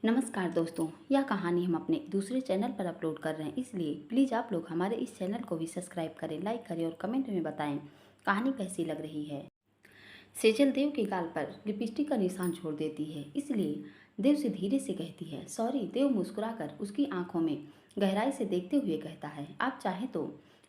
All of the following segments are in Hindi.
नमस्कार दोस्तों, यह कहानी हम अपने दूसरे चैनल पर अपलोड कर रहे हैं, इसलिए प्लीज़ आप लोग हमारे इस चैनल को भी सब्सक्राइब करें, लाइक करें और कमेंट में बताएं कहानी कैसी लग रही है। सेजल देव के गाल पर लिपस्टिक का निशान छोड़ देती है, इसलिए देव से धीरे से कहती है सॉरी। देव मुस्कुराकर उसकी आंखों में गहराई से देखते हुए कहता है आप चाहें तो।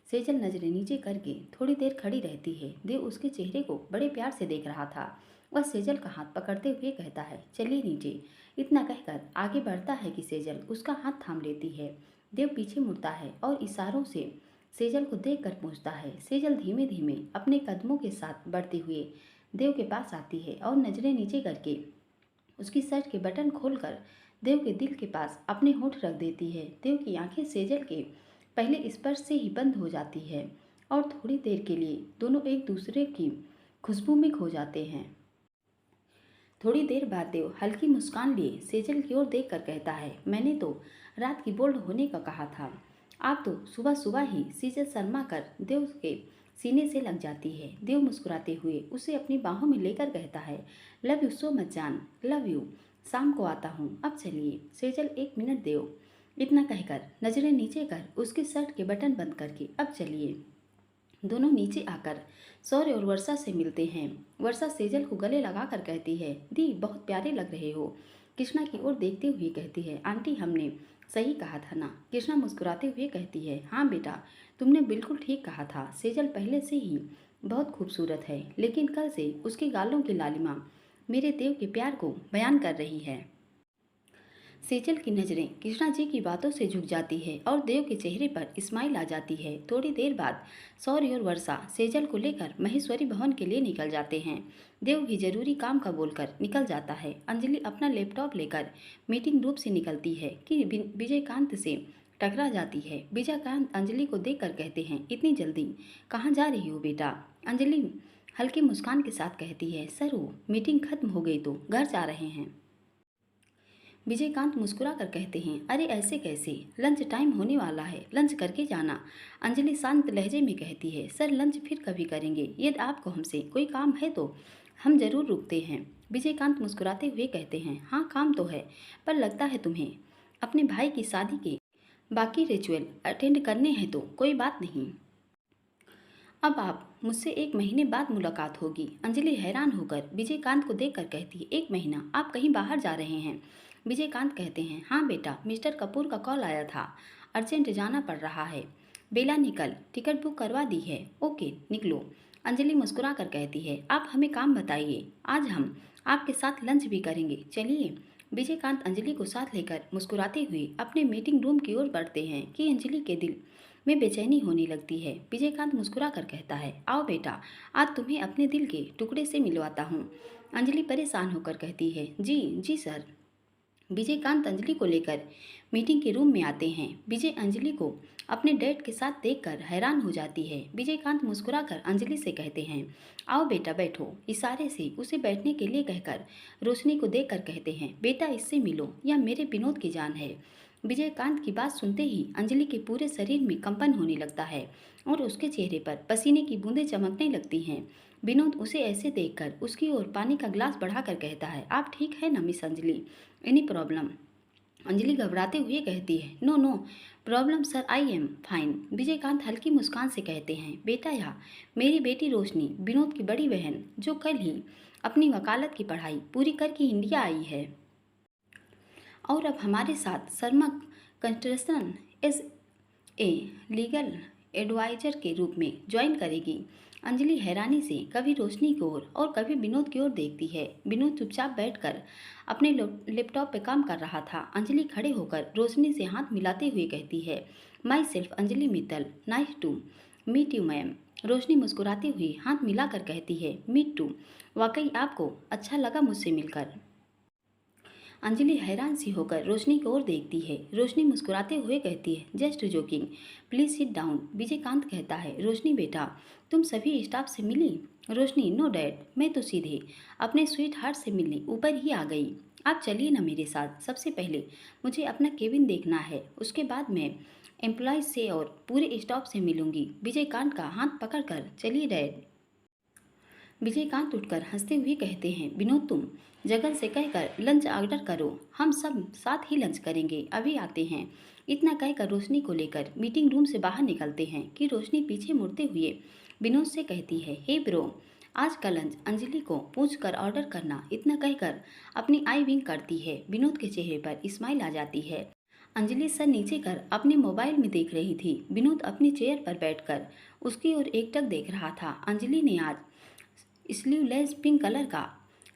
सेजल नजरें नीचे करके थोड़ी देर खड़ी रहती है। देव उसके चेहरे को बड़े प्यार से देख रहा था। वह सेजल का हाथ पकड़ते हुए कहता है चलिए नीचे। इतना कहकर आगे बढ़ता है कि सेजल उसका हाथ थाम लेती है। देव पीछे मुड़ता है और इशारों से सेजल को देखकर पूछता है। सेजल धीमे धीमे अपने कदमों के साथ बढ़ते हुए देव के पास आती है और नजरें नीचे करके उसकी शर्ट के बटन खोलकर देव के दिल के पास अपने होंठ रख देती है। देव की आंखें सेजल के पहले स्पर्श से ही बंद हो जाती है और थोड़ी देर के लिए दोनों एक दूसरे की खुशबू में खो जाते हैं। थोड़ी देर बाद देव हल्की मुस्कान लिए सेजल की ओर देखकर कहता है मैंने तो रात की बोल्ड होने का कहा था। आप तो सुबह सुबह ही। सेजल शर्मा कर देव के सीने से लग जाती है। देव मुस्कुराते हुए उसे अपनी बाहों में लेकर कहता है लव यू सो मच जान, लव यू। शाम को आता हूँ, अब चलिए। सेजल एक मिनट देव। इतना कहकर नजरें नीचे कर उसके शर्ट के बटन बंद करके अब चलिए। दोनों नीचे आकर सौर्य और वर्षा से मिलते हैं। वर्षा सेजल को गले लगाकर कहती है दी बहुत प्यारे लग रहे हो। कृष्णा की ओर देखते हुए कहती है आंटी हमने सही कहा था ना। कृष्णा मुस्कुराते हुए कहती है हाँ बेटा, तुमने बिल्कुल ठीक कहा था। सेजल पहले से ही बहुत खूबसूरत है, लेकिन कल से उसके गालों की लालिमा मेरे देव के प्यार को बयान कर रही है। सेजल की नज़रें कृष्णा जी की बातों से झुक जाती है और देव के चेहरे पर स्माइल आ जाती है। थोड़ी देर बाद सौर्य और वर्षा सेजल को लेकर महेश्वरी भवन के लिए निकल जाते हैं। देव भी जरूरी काम का बोलकर निकल जाता है। अंजलि अपना लैपटॉप लेकर मीटिंग रूम से निकलती है कि विजयकांत से टकरा जाती है। विजयकांत अंजलि को देखकर कहते हैं इतनी जल्दी कहाँ जा रही हो बेटा। अंजलि हल्की मुस्कान के साथ कहती है सर वो मीटिंग खत्म हो गई तो घर जा रहे हैं। विजयकांत मुस्कुरा कर कहते हैं अरे ऐसे कैसे, लंच टाइम होने वाला है, लंच करके जाना। अंजलि शांत लहजे में कहती है सर लंच फिर कभी करेंगे, यदि आपको हमसे कोई काम है तो हम जरूर रुकते हैं। विजयकांत मुस्कुराते हुए कहते हैं हाँ काम तो है, पर लगता है तुम्हें अपने भाई की शादी के बाकी रिचुअल अटेंड करने हैं तो कोई बात नहीं। अब आप मुझसे 1 महीने बाद मुलाकात होगी। अंजलि हैरान होकर विजयकांत को देखकर कहती है 1 महीना, आप कहीं बाहर जा रहे हैं। विजयकांत कहते हैं हाँ बेटा, मिस्टर कपूर का कॉल आया था, अर्जेंट जाना पड़ रहा है। बेला निकल, टिकट बुक करवा दी है। ओके निकलो। अंजलि मुस्कुरा कर कहती है आप हमें काम बताइए, आज हम आपके साथ लंच भी करेंगे, चलिए। विजयकांत अंजलि को साथ लेकर मुस्कुराते हुए अपने मीटिंग रूम की ओर बढ़ते हैं कि अंजलि के दिल में बेचैनी होने लगती है। विजयकांत मुस्कुरा कर कहता है आओ बेटा, आज तुम्हें अपने दिल के टुकड़े से मिलवाता हूँ। अंजलि परेशान होकर कहती है जी जी सर। विजयकांत अंजलि को लेकर मीटिंग के रूम में आते हैं। विजय अंजलि को अपने डैड के साथ देखकर हैरान हो जाती है। विजयकांत मुस्कुराकर अंजलि से कहते हैं आओ बेटा बैठो। इशारे से उसे बैठने के लिए कहकर रोशनी को देखकर कहते हैं बेटा इससे मिलो, यह मेरे विनोद की जान है। विजयकांत की बात सुनते ही अंजलि के पूरे शरीर में कंपन होने लगता है और उसके चेहरे पर पसीने की बूंदें चमकने लगती हैं। विनोद उसे ऐसे देखकर उसकी ओर पानी का ग्लास बढ़ाकर कहता है आप ठीक है ना miss Anjali, any problem. Anjali घबराते हुए कहती है no no problem sir, I am fine. Vijaykant हल्की मुस्कान से कहते हैं बेटा यह मेरी बेटी रोशनी, विनोद की बड़ी बहन, जो कल ही अपनी वकालत की पढ़ाई पूरी करके इंडिया आई है और अब हमारे साथ Sharma construction as a legal advisor के रूप में ज्वाइन करेगी। अंजलि हैरानी से कभी रोशनी की ओर और कभी विनोद की ओर देखती है। विनोद चुपचाप बैठकर अपने लैपटॉप पे काम कर रहा था। अंजलि खड़े होकर रोशनी से हाथ मिलाते हुए कहती है myself Anjali Mittal, nice to meet you ma'am. Roshni मुस्कुराती हुई हाथ मिलाकर कहती है मीट टू, वाकई आपको अच्छा लगा मुझसे मिलकर। अंजलि हैरान सी होकर रोशनी की ओर देखती है। रोशनी मुस्कुराते हुए कहती है just joking, please sit down. Vijaykant कहता है रोशनी बेटा तुम सभी स्टाफ से मिली। रोशनी नो डैड, मैं तो सीधे अपने स्वीट हार्ट से मिलने ऊपर ही आ गई। आप चलिए ना मेरे साथ, सबसे पहले मुझे अपना केबिन देखना है, उसके बाद मैं एम्प्लॉयज से और पूरे स्टाफ से मिलूंगी। विजयकांत का हाथ पकड़कर चलिए डैड। विजयकांत उठकर हंसते हुए कहते हैं, विनोद तुम जगन से कहकर लंच ऑर्डर करो, हम सब साथ ही लंच करेंगे, अभी आते हैं। इतना कहकर रोशनी को लेकर मीटिंग रूम से बाहर निकलते हैं कि रोशनी पीछे मुड़ते हुए विनोद से कहती है, हे ब्रो, आज का लंच अंजलि को पूछ कर ऑर्डर करना। इतना कहकर अपनी आई विंक करती है। विनोद के चेहरे पर स्माइल आ जाती है। अंजलि सर नीचे कर अपने मोबाइल में देख रही थी। विनोद अपनी चेयर पर बैठकर उसकी ओर एकटक देख रहा था। अंजलि ने आज स्लीवलेस पिंक कलर का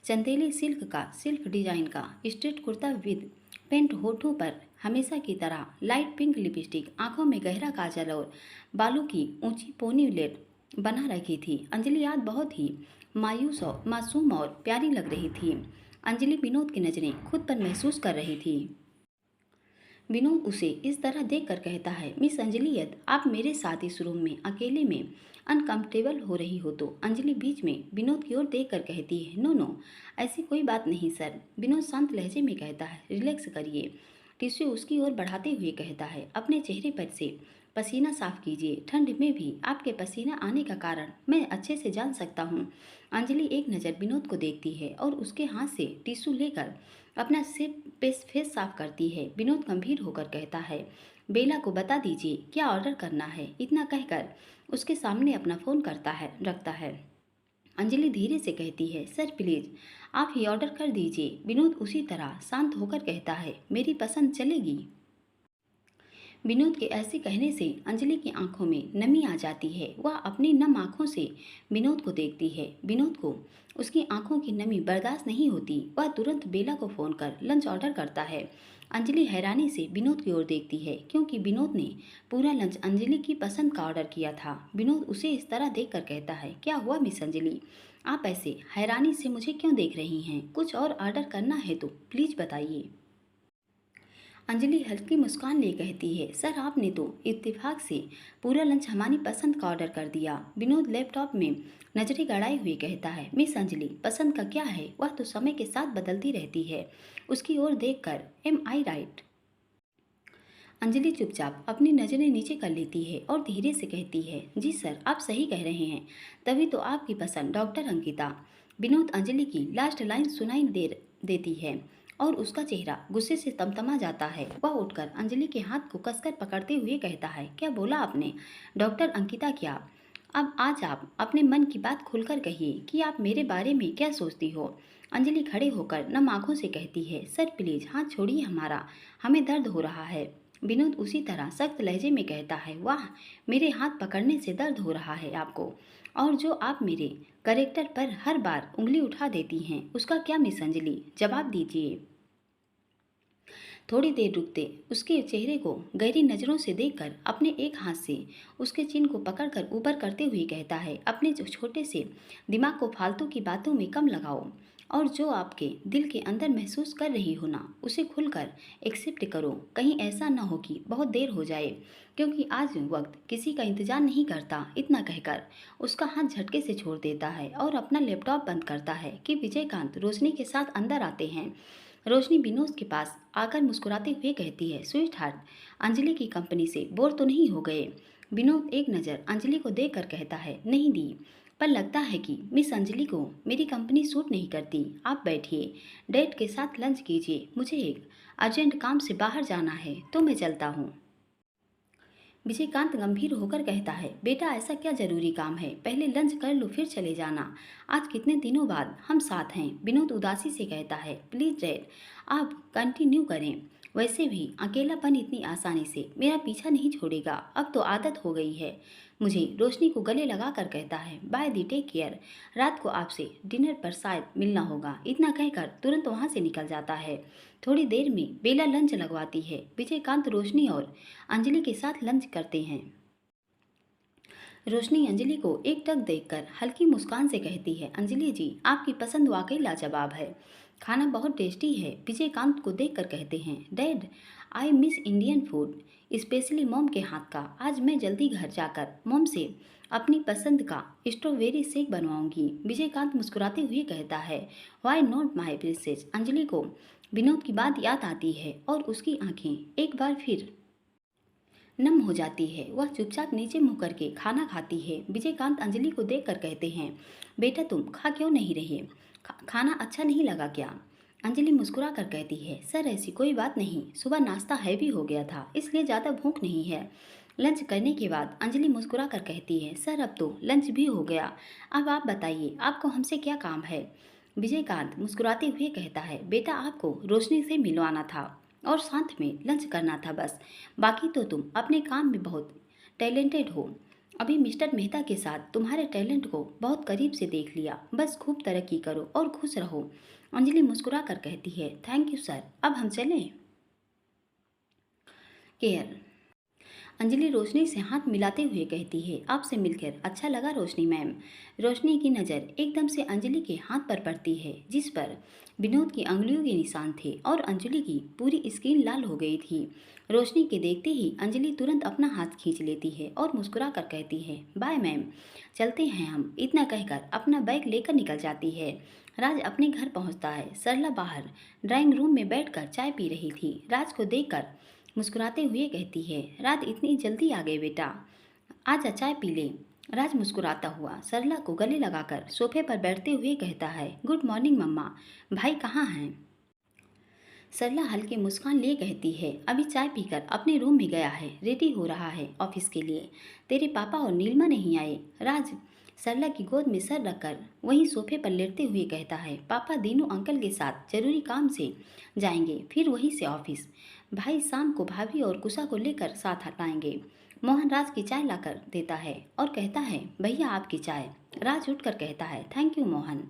चंदेली सिल्क डिजाइन का स्ट्रेट कुर्ता विद पेंट, होठों पर हमेशा की तरह लाइट पिंक लिपस्टिक, आंखों में गहरा काजल और बालों की ऊंची पोनीलेट बना रखी थी। अंजलि आज बहुत ही मासूम और प्यारी लग रही थी। अंजलि विनोद की नज़रें खुद पर महसूस कर रही थी। विनोद उसे इस तरह देखकर कहता है, मिस अंजलि, यदि आप मेरे साथ इस रूम में अकेले में अनकंफर्टेबल हो रही हो तो। अंजलि बीच में विनोद की ओर देखकर कहती है, नो नो, ऐसी कोई बात नहीं सर। विनोद शांत लहजे में कहता है, रिलैक्स करिए। टिश्यू उसकी ओर बढ़ाते हुए कहता है, अपने चेहरे पर से पसीना साफ कीजिए। ठंड में भी आपके पसीना आने का कारण मैं अच्छे से जान सकता हूँ। अंजलि एक नज़र विनोद को देखती है और उसके हाथ से टिश्यू लेकर अपना फेस साफ करती है। विनोद गंभीर होकर कहता है, बेला को बता दीजिए क्या ऑर्डर करना है। इतना कहकर उसके सामने अपना फ़ोन रखता है। अंजलि धीरे से कहती है, सर प्लीज़ आप ही ऑर्डर कर दीजिए। विनोद उसी तरह शांत होकर कहता है, मेरी पसंद चलेगी। विनोद के ऐसे कहने से अंजलि की आंखों में नमी आ जाती है। वह अपनी नम आंखों से विनोद को देखती है। विनोद को उसकी आंखों की नमी बर्दाश्त नहीं होती। वह तुरंत बेला को फ़ोन कर लंच ऑर्डर करता है। अंजलि हैरानी से विनोद की ओर देखती है क्योंकि विनोद ने पूरा लंच अंजलि की पसंद का ऑर्डर किया था। विनोद उसे इस तरह देखकर कहता है, क्या हुआ मिस अंजलि, आप ऐसे हैरानी से मुझे क्यों देख रही हैं? कुछ और ऑर्डर करना है तो प्लीज़ बताइए। अंजलि हल्की मुस्कान ले कहती है, सर आपने तो इत्तेफाक से पूरा लंच हमारी पसंद का ऑर्डर कर दिया। विनोद लैपटॉप में नजरें गड़ाए हुए कहता है, मिस अंजलि, पसंद का क्या है, वह तो समय के साथ बदलती रहती है। उसकी ओर देखकर, एम आई राइट? अंजलि चुपचाप अपनी नज़रें नीचे कर लेती है और धीरे से कहती है, जी सर, आप सही कह रहे हैं, तभी तो आपकी पसंद डॉक्टर अंकिता। विनोद अंजलि की लास्ट लाइन सुनाई देती है और उसका चेहरा गुस्से से तमतमा जाता है। वह उठकर अंजलि के हाथ को कसकर पकड़ते हुए कहता है, क्या बोला आपने? डॉक्टर अंकिता क्या? अब आज आप अपने मन की बात खुलकर कहिए कि आप मेरे बारे में क्या सोचती हो। अंजलि खड़े होकर नम आंखों से कहती है, सर प्लीज़ हाथ छोड़िए हमारा, हमें दर्द हो रहा है। विनोद उसी तरह सख्त लहजे में कहता है, वाह, मेरे हाथ पकड़ने से दर्द हो रहा है आपको, और जो आप मेरे करेक्टर पर हर बार उंगली उठा देती हैं उसका क्या मिस अंजलि, जवाब दीजिए। थोड़ी देर रुकते उसके चेहरे को गहरी नज़रों से देखकर अपने एक हाथ से उसके चिन को पकड़कर ऊपर करते हुए कहता है, अपने छोटे से दिमाग को फालतू की बातों में कम लगाओ और जो आपके दिल के अंदर महसूस कर रही हो ना, उसे खुलकर एक्सेप्ट करो। कहीं ऐसा ना हो कि बहुत देर हो जाए, क्योंकि आज वक्त किसी का इंतजार नहीं करता। इतना कहकर उसका हाथ झटके से छोड़ देता है और अपना लैपटॉप बंद करता है कि विजयकांत रोशनी के साथ अंदर आते हैं। रोशनी विनोद के पास आकर मुस्कुराते हुए कहती है, स्वीट हार्ट, अंजलि की कंपनी से बोर तो नहीं हो गए? विनोद एक नज़र अंजलि को देखकर कहता है, नहीं दी, पर लगता है कि मिस अंजलि को मेरी कंपनी सूट नहीं करती। आप बैठिए, डैड के साथ लंच कीजिए, मुझे एक अर्जेंट काम से बाहर जाना है तो मैं चलता हूँ। विजयकांत गंभीर होकर कहता है, बेटा ऐसा क्या जरूरी काम है, पहले लंच कर लो फिर चले जाना, आज कितने दिनों बाद हम साथ हैं। विनोद उदासी से कहता है, प्लीज डैड आप कंटिन्यू करें, वैसे भी अकेलापन इतनी आसानी से मेरा पीछा नहीं छोड़ेगा, अब तो आदत हो गई है मुझे। रोशनी को गले लगा कर कहता है, बाय दी, टेक केयर, रात को आपसे डिनर पर शायद मिलना होगा। इतना कहकर तुरंत वहाँ से निकल जाता है। थोड़ी देर में बेला लंच लगवाती है। विजयकांत रोशनी और अंजलि के साथ लंच करते हैं। रोशनी अंजलि को एकटक देखकर हल्की मुस्कान से कहती है, अंजलि जी, आपकी पसंद वाकई लाजवाब है, खाना बहुत टेस्टी है। विजयकांत को देखकर कहते हैं, dad I miss Indian food, specially mom के हाथ का। आज मैं जल्दी घर जाकर मॉम से अपनी पसंद का स्ट्रॉबेरी शेक बनवाऊंगी। विजयकांत मुस्कुराते हुए कहता है, why not my princess. Anjali को विनोद की बात याद आती है और उसकी आंखें एक बार फिर नम हो जाती है। वह चुपचाप नीचे मुँह करके खाना खाती है। विजयकांत अंजलि को देखकर कहते हैं, बेटा तुम खा क्यों नहीं रहे? खाना अच्छा नहीं लगा क्या? अंजलि मुस्कुरा कर कहती है, सर ऐसी कोई बात नहीं, सुबह नाश्ता हैवी हो गया था इसलिए ज़्यादा भूख नहीं है। लंच करने के बाद अंजलि मुस्कुरा कर कहती है, सर अब तो लंच भी हो गया, अब आप बताइए आपको हमसे क्या काम है? विजयकांत मुस्कुराते हुए कहता है, बेटा आपको रोशनी से मिलवाना था और साथ में लंच करना था बस। बाकी तो तुम अपने काम में बहुत टैलेंटेड हो। अभी मिस्टर मेहता के साथ तुम्हारे टैलेंट को बहुत करीब से देख लिया। बस खूब तरक्की करो और खुश रहो। अंजलि मुस्कुरा कर कहती है, थैंक यू सर, अब हम चलें? केयर। अंजलि रोशनी से हाथ मिलाते हुए कहती है, आपसे मिलकर अच्छा लगा रोशनी मैम। रोशनी की नज़र एकदम से अंजलि के हाथ पर पड़ती है जिस पर विनोद की अंगुलियों के निशान थे और अंजलि की पूरी स्किन लाल हो गई थी। रोशनी के देखते ही अंजलि तुरंत अपना हाथ खींच लेती है और मुस्कुरा कर कहती है, बाय मैम, चलते हैं हम। इतना कहकर अपना बैग लेकर निकल जाती है। राज अपने घर पहुंचता है। सरला बाहर ड्राइंग रूम में बैठकर चाय पी रही थी। राज को देखकर मुस्कुराते हुए कहती है, रात इतनी जल्दी आ गए बेटा, आजा चाय पी ले। राज मुस्कुराता हुआ सरला को गले लगाकर सोफे पर बैठते हुए कहता है, गुड मॉर्निंग मम्मा, भाई कहाँ हैं? सरला हल्की मुस्कान लिए कहती है, अभी चाय पीकर अपने रूम में गया है, रेडी हो रहा है ऑफिस के लिए। तेरे पापा और नीलमा नहीं आए? राज सरला की गोद में सर रखकर वहीं सोफे पर लेटते हुए कहता है, पापा दीनू अंकल के साथ जरूरी काम से जाएंगे, फिर वहीं से ऑफिस। भाई शाम को भाभी और कुशा को लेकर साथ हटाएंगे। मोहन राज की चाय लाकर देता है और कहता है, भैया आपकी चाय। राज उठकर कहता है, थैंक यू मोहन।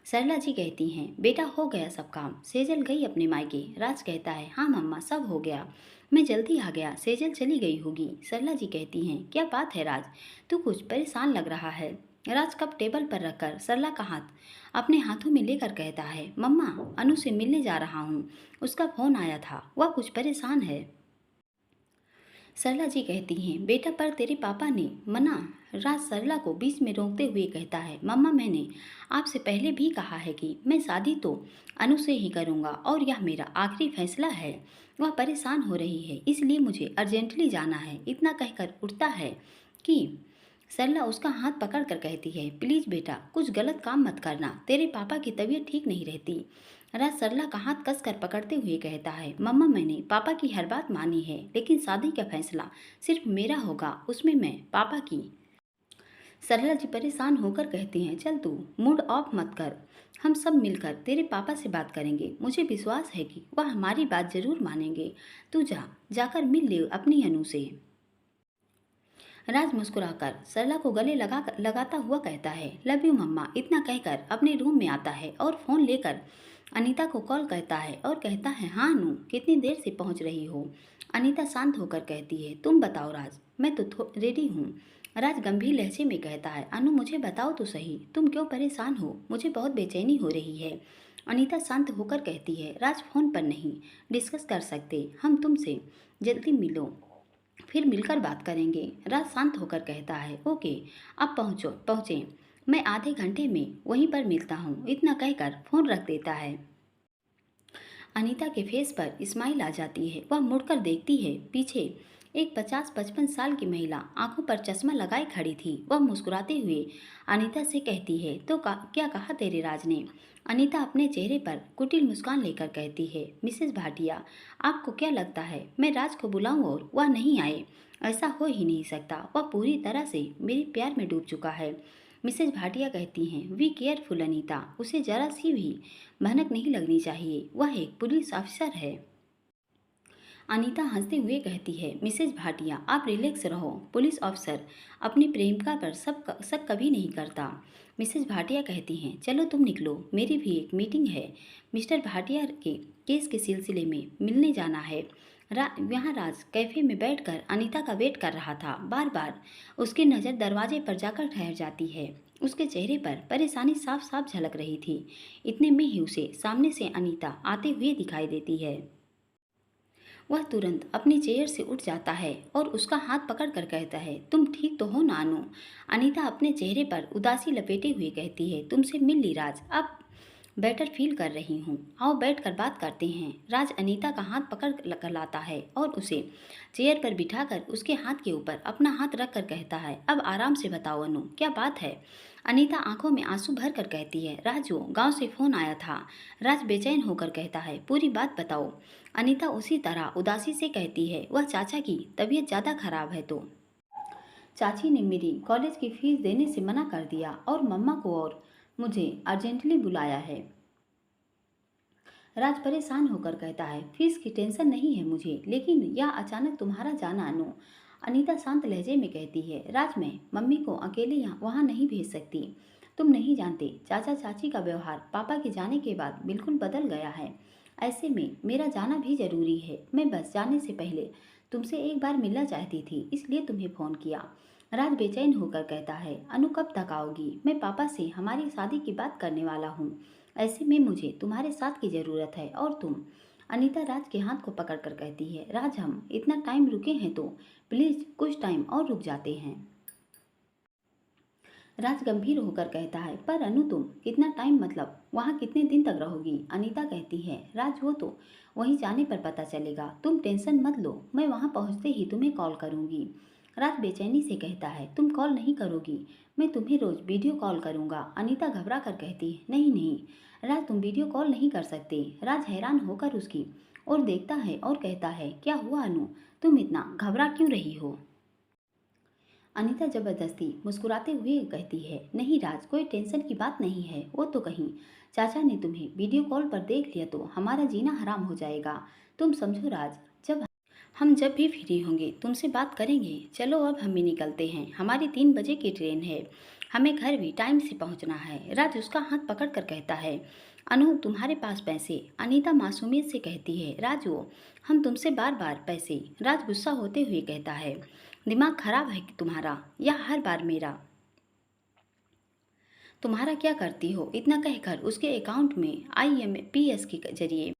सरला जी कहती हैं, बेटा हो गया सब काम, सेजल गई अपने मायके। राज कहता है, हाँ मम्मा सब हो गया, मैं जल्दी आ गया, सेजल चली गई होगी। सरला जी कहती हैं, क्या बात है राज, तू कुछ परेशान लग रहा है। राज कप टेबल पर रखकर सरला का हाथ अपने हाथों में लेकर कहता है, मम्मा अनु से मिलने जा रहा हूँ, उसका फोन आया था, वह कुछ परेशान है। सरला जी कहती हैं, बेटा पर तेरे पापा ने मना। राज सरला को बीच में रोकते हुए कहता है, मम्मा मैंने आपसे पहले भी कहा है कि मैं शादी तो अनु से ही करूँगा और यह मेरा आखिरी फैसला है। वह परेशान हो रही है इसलिए मुझे अर्जेंटली जाना है। इतना कहकर उठता है कि सरला उसका हाथ पकड़कर कहती है, प्लीज़ बेटा कुछ गलत काम मत करना, तेरे पापा की तबीयत ठीक नहीं रहती। राज सरला का हाथ कसकर पकड़ते हुए कहता है, मम्मा मैंने पापा की हर बात मानी है लेकिन शादी का फैसला सिर्फ मेरा होगा, उसमें मैं पापा की। सरला जी परेशान होकर कहती हैं, चल तू मूड ऑफ मत कर, हम सब मिलकर तेरे पापा से बात करेंगे, मुझे विश्वास है कि वह हमारी बात जरूर मानेंगे। तू जाकर मिल ले अपनी अनु से। राज मुस्कुराकर सरला को गले लगाता हुआ कहता है, लव यू मम्मा। इतना कहकर अपने रूम में आता है और फ़ोन लेकर अनीता को कॉल करता है और कहता है, हाँ अनु कितनी देर से पहुंच रही हो? अनीता शांत होकर कहती है, तुम बताओ राज, मैं तो रेडी हूँ। राज गंभीर लहजे में कहता है, अनु मुझे बताओ तो सही, तुम क्यों परेशान हो? मुझे बहुत बेचैनी हो रही है। अनीता शांत होकर कहती है, राज फ़ोन पर नहीं डिस्कस कर सकते, हम तुमसे जल्दी मिलो, फिर मिलकर बात करेंगे। राज शांत होकर कहता है, ओके अब पहुँचे, मैं आधे घंटे में वहीं पर मिलता हूँ। इतना कहकर फ़ोन रख देता है। अनीता के फेस पर स्माइल आ जाती है। वह मुड़कर देखती है, पीछे एक 50-55 साल की महिला आंखों पर चश्मा लगाए खड़ी थी। वह मुस्कुराते हुए अनीता से कहती है, तो क्या कहा तेरे राज ने? अनीता अपने चेहरे पर कुटिल मुस्कान लेकर कहती है, मिसेस भाटिया आपको क्या लगता है मैं राज को बुलाऊं और वह नहीं आए? ऐसा हो ही नहीं सकता, वह पूरी तरह से मेरे प्यार में डूब चुका है। मिसेज भाटिया कहती हैं, वी केयरफुल अनीता, उसे जरा सी भी भनक नहीं लगनी चाहिए, वह एक पुलिस ऑफिसर है। अनीता हंसते हुए कहती है, मिसेज भाटिया आप रिलैक्स रहो, पुलिस ऑफिसर अपनी प्रेमिका पर शक कभी नहीं करता। मिसेज भाटिया कहती हैं, चलो तुम निकलो, मेरी भी एक मीटिंग है, मिस्टर भाटिया के केस के सिलसिले में मिलने जाना है। यहाँ राज कैफे में बैठकर अनीता का वेट कर रहा था। बार बार उसकी नज़र दरवाजे पर जाकर ठहर जाती है। उसके चेहरे पर परेशानी साफ साफ झलक रही थी। इतने में ही उसे सामने से अनीता आते हुए दिखाई देती है। वह तुरंत अपनी चेयर से उठ जाता है और उसका हाथ पकड़कर कहता है, तुम ठीक तो हो ना अनु? अनीता अपने चेहरे पर उदासी लपेटे हुए कहती है, तुमसे मिल ली राज, अब बेटर फील कर रही हूँ। आओ बैठकर बात करते हैं। राज अनीता का हाथ पकड़ कर लाता है और उसे चेयर पर बिठाकर उसके हाथ के ऊपर अपना हाथ रख कर कहता है, अब आराम से बताओ अनु, क्या बात है। अनीता आंखों में आंसू भर कर कहती है, राजू, गांव से फोन आया था। राज बेचैन होकर कहता है, पूरी बात बताओ। अनीता उसी तरह उदासी से कहती है, वह चाचा की तबीयत ज़्यादा खराब है तो चाची ने मेरी कॉलेज की फीस देने से मना कर दिया और मम्मा को और मुझे अर्जेंटली बुलाया है। राज परेशान होकर कहता है, फीस की टेंशन नहीं है मुझे, लेकिन यह अचानक तुम्हारा जाना अनु। अनीता शांत लहजे में कहती है, राज, मैं मम्मी को अकेले वहाँ नहीं भेज सकती। तुम नहीं जानते, चाचा चाची का व्यवहार पापा के जाने के बाद बिल्कुल बदल गया है। ऐसे में मेरा जाना भी जरूरी है। मैं बस जाने से पहले तुमसे एक बार मिलना चाहती थी, इसलिए तुम्हें फ़ोन किया। राज बेचैन होकर कहता है, अनु, कब तक आओगी? मैं पापा से हमारी शादी की बात करने वाला हूँ। ऐसे में मुझे तुम्हारे साथ की ज़रूरत है और तुम। अनीता राज के हाथ को पकड़कर कहती है, राज, हम इतना टाइम रुके हैं तो प्लीज़ कुछ टाइम और रुक जाते हैं। राज गंभीर होकर कहता है, पर अनु, तुम कितना टाइम, मतलब वहाँ कितने दिन तक रहोगी? अनीता कहती है, राज, वो तो वहीं जाने पर पता चलेगा। तुम टेंशन मत लो, मैं वहाँ पहुँचते ही तुम्हें कॉल करूँगी। राज बेचैनी से कहता है, तुम कॉल नहीं करोगी? मैं तुम्हें रोज़ वीडियो कॉल करूँगा। अनीता घबरा कर कहती है, नहीं नहीं राज, तुम वीडियो कॉल नहीं कर सकते। राज हैरान होकर उसकी और देखता है और कहता है, क्या हुआ अनु, तुम इतना घबरा क्यों रही हो? अनीता जबरदस्ती मुस्कुराते हुए कहती है, नहीं राज, कोई टेंशन की बात नहीं है। वो तो कहीं चाचा ने तुम्हें वीडियो कॉल पर देख लिया तो हमारा जीना हराम हो जाएगा। तुम समझो राज, जब भी फ्री होंगे तुमसे बात करेंगे। चलो अब हम भी निकलते हैं, हमारी 3 बजे की ट्रेन है, हमें घर भी टाइम से पहुंचना है। राज उसका हाथ पकड़ कर कहता है, अनु, तुम्हारे पास पैसे? अनीता मासूमियत से कहती है, राजू, हम तुमसे बार बार पैसे? राज गुस्सा होते हुए कहता है, दिमाग खराब है तुम्हारा, या हर बार मेरा तुम्हारा क्या करती हो? इतना कहकर उसके अकाउंट में IMPS के जरिए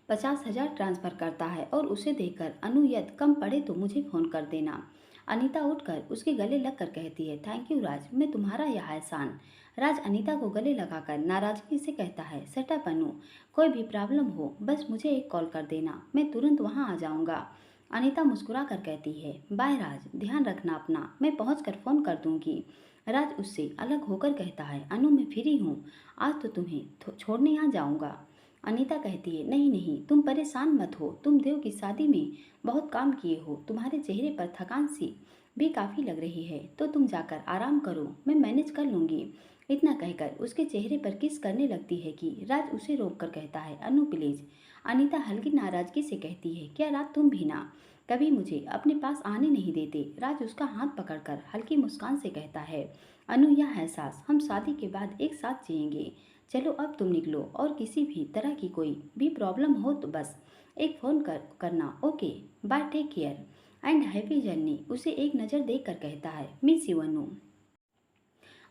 50,000 ट्रांसफ़र करता है और उसे देखकर अनु, यदि कम पड़े तो मुझे फ़ोन कर देना। अनीता उठकर उसके गले लगकर कहती है, थैंक यू राज, मैं तुम्हारा यह एहसान। राज अनीता को गले लगाकर नाराज़गी से कहता है, सट अप अनु, कोई भी प्रॉब्लम हो बस मुझे एक कॉल कर देना, मैं तुरंत वहाँ आ जाऊँगा। अनीता मुस्कुरा कर कहती है, बाय राज, ध्यान रखना अपना, मैं पहुँच कर फ़ोन कर दूँगी। राज उससे अलग होकर कहता है, अनु, मैं फ्री हूँ, आज तो तुम्हें छोड़ने आ जाऊँगा। अनीता कहती है, नहीं नहीं, तुम परेशान मत हो, तुम देव की शादी में बहुत काम किए हो, तुम्हारे चेहरे पर थकान सी भी काफ़ी लग रही है, तो तुम जाकर आराम करो, मैं मैनेज कर लूँगी। इतना कहकर उसके चेहरे पर किस करने लगती है कि राज उसे रोक कर कहता है, अनु प्लीज़। अनीता हल्की नाराज़गी से कहती है, क्या राज, तुम भी ना कभी मुझे अपने पास आने नहीं देते? राज उसका हाथ पकड़कर हल्की मुस्कान से कहता है, अनु, यह एहसास हम शादी के बाद एक साथ जिएंगे। चलो अब तुम निकलो और किसी भी तरह की कोई भी प्रॉब्लम हो तो बस एक फ़ोन करना। Okay, bye, take care and happy journey. उसे एक नज़र देखकर कहता है, मिस यू अनु।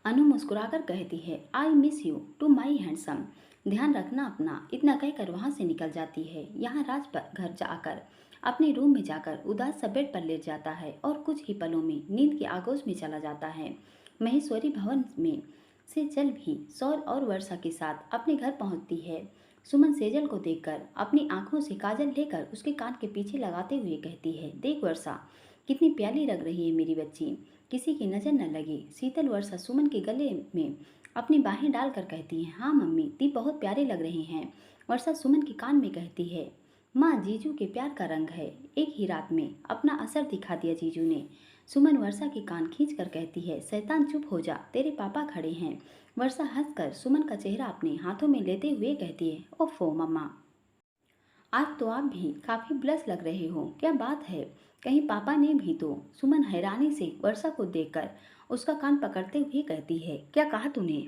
अनु मुस्कुराकर कहती है, I miss you too my handsome, ध्यान रखना अपना। इतना कहकर वहाँ से निकल जाती है। यहाँ राज पर घर जाकर अपने रूम में जाकर उदास सा बेड पर लेट जाता है और कुछ ही पलों में नींद के आगोश में चला जाता है। महेश्वरी भवन में से चल भी सौर और वर्षा के साथ अपने घर पहुंचती है। सुमन सेजल को देखकर अपनी आंखों से काजल लेकर उसके कान के पीछे लगाते हुए कहती है, देख वर्षा, कितनी प्यारी लग रही है मेरी बच्ची, किसी की नज़र न लगे। शीतल वर्षा सुमन के गले में अपनी बाहें डालकर कहती है, हाँ मम्मी, दीप बहुत प्यारे लग रहे हैं। वर्षा सुमन के कान में कहती है, माँ, जीजू के प्यार का रंग है, एक ही रात में अपना असर दिखा दिया जीजू ने। सुमन वर्षा के कान खींच कर कहती है, शैतान चुप हो जा, तेरे पापा खड़े हैं। वर्षा हंसकर सुमन का चेहरा अपने हाथों में लेते हुए कहती है, ओफो मम्मा, आज तो आप भी काफ़ी ब्लश लग रहे हो, क्या बात है, कहीं पापा ने भी तो? सुमन हैरानी से वर्षा को देखकर उसका कान पकड़ते हुए कहती है, क्या कहा तूने?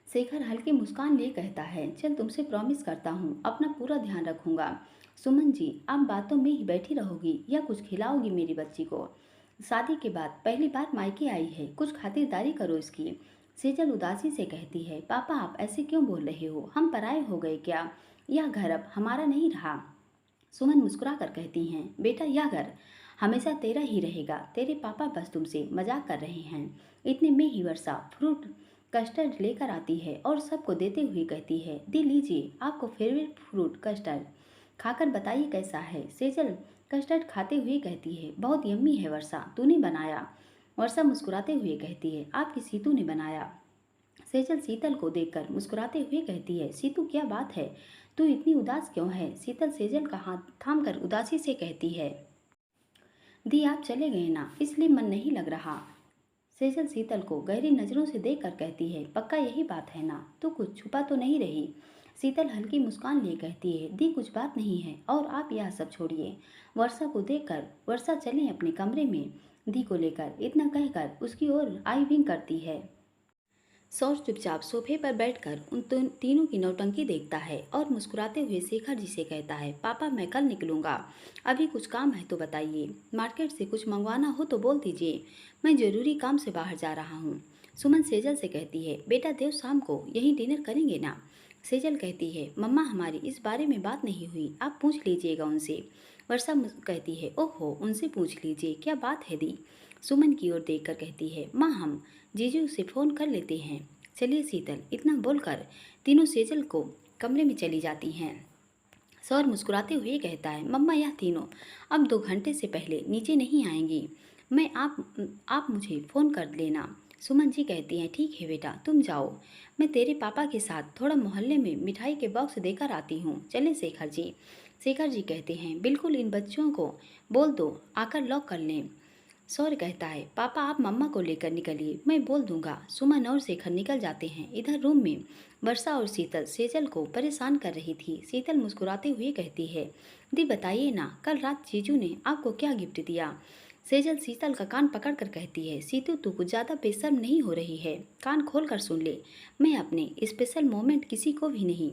शेखर हल्की मुस्कान लिए कहता है, चल तुमसे प्रॉमिस करता हूँ अपना पूरा ध्यान रखूँगा। सुमन जी, आप बातों में ही बैठी रहोगी या कुछ खिलाओगी मेरी बच्ची को? शादी के बाद पहली बार मायके आई है, कुछ खातिरदारी करो इसकी। सेजल उदासी से कहती है, पापा आप ऐसे क्यों बोल रहे हो, हम पराए हो गए क्या? यह घर अब हमारा नहीं रहा। सुमन मुस्कुरा कर कहती हैं, बेटा यह घर हमेशा तेरा ही रहेगा, तेरे पापा बस तुमसे मजाक कर रहे हैं। इतने में ही वर्षा फ्रूट कस्टर्ड लेकर आती है और सबको देते हुए कहती है, दी लीजिए आपको फेवरेट फ्रूट कस्टर्ड, खाकर बताइए कैसा है। सेजल कस्टर्ड खाते हुए कहती है, बहुत यम्मी है वर्षा, तूने बनाया। वर्षा मुस्कुराते हुए कहती है, आपकी सीतू ने बनाया। सेजल शीतल को देखकर मुस्कुराते हुए कहती है, सीतू क्या बात है, तू इतनी उदास क्यों है। शीतल सेजल का हाथ थामकर उदासी से कहती है, दी आप चले गए ना, इसलिए मन नहीं लग रहा। सेजल शीतल को गहरी नजरों से देखकर कहती है, पक्का यही बात है ना, तू कुछ छुपा तो नहीं रही। शीतल हल्की मुस्कान लिए कहती है, दी कुछ बात नहीं है और आप यह सब छोड़िए। वर्षा को देखकर वर्षा चले अपने कमरे में दी को लेकर, इतना कहकर उसकी ओर आई विंक करती है। सौर चुपचाप सोफे पर बैठकर उन तीनों की नौटंकी देखता है और मुस्कुराते हुए शेखर जी से कहता है, पापा मैं कल निकलूंगा, अभी कुछ काम है तो बताइए, मार्केट से कुछ मंगवाना हो तो बोल दीजिए, मैं जरूरी काम से बाहर जा रहा हूँ। सुमन सेजल से कहती है, बेटा देव शाम को यहीं डिनर करेंगे ना। सेजल कहती है, मम्मा हमारी इस बारे में बात नहीं हुई, आप पूछ लीजिएगा उनसे। वर्षा कहती है, ओहो उनसे पूछ लीजिए, क्या बात है दी। सुमन की ओर देखकर कहती है, माँ हम जीजू से फ़ोन कर लेते हैं। चलिए शीतल, इतना बोलकर तीनों सेजल को कमरे में चली जाती हैं। सौर मुस्कुराते हुए कहता है, मम्मा यह तीनों अब 2 घंटे से पहले नीचे नहीं आएंगी, मैं आप मुझे फ़ोन कर लेना। सुमन जी कहती हैं, ठीक है बेटा तुम जाओ, मैं तेरे पापा के साथ थोड़ा मोहल्ले में मिठाई के बॉक्स देकर आती हूँ, चले शेखर जी। शेखर जी कहते हैं, बिल्कुल इन बच्चों को बोल दो आकर लॉक कर लें। सौर कहता है, पापा आप मम्मा को लेकर निकलिए, मैं बोल दूंगा। सुमन और शेखर निकल जाते हैं। इधर रूम में वर्षा और शीतल सेजल को परेशान कर रही थी। शीतल मुस्कुराते हुए कहती है, दी बताइए ना, कल रात जीजू ने आपको क्या गिफ्ट दिया। सेजल शीतल का कान पकड़कर कहती है, सीतू तू कुछ ज़्यादा बेशर्म नहीं हो रही है, कान खोल कर सुन ले, मैं अपने स्पेशल मोमेंट किसी को भी नहीं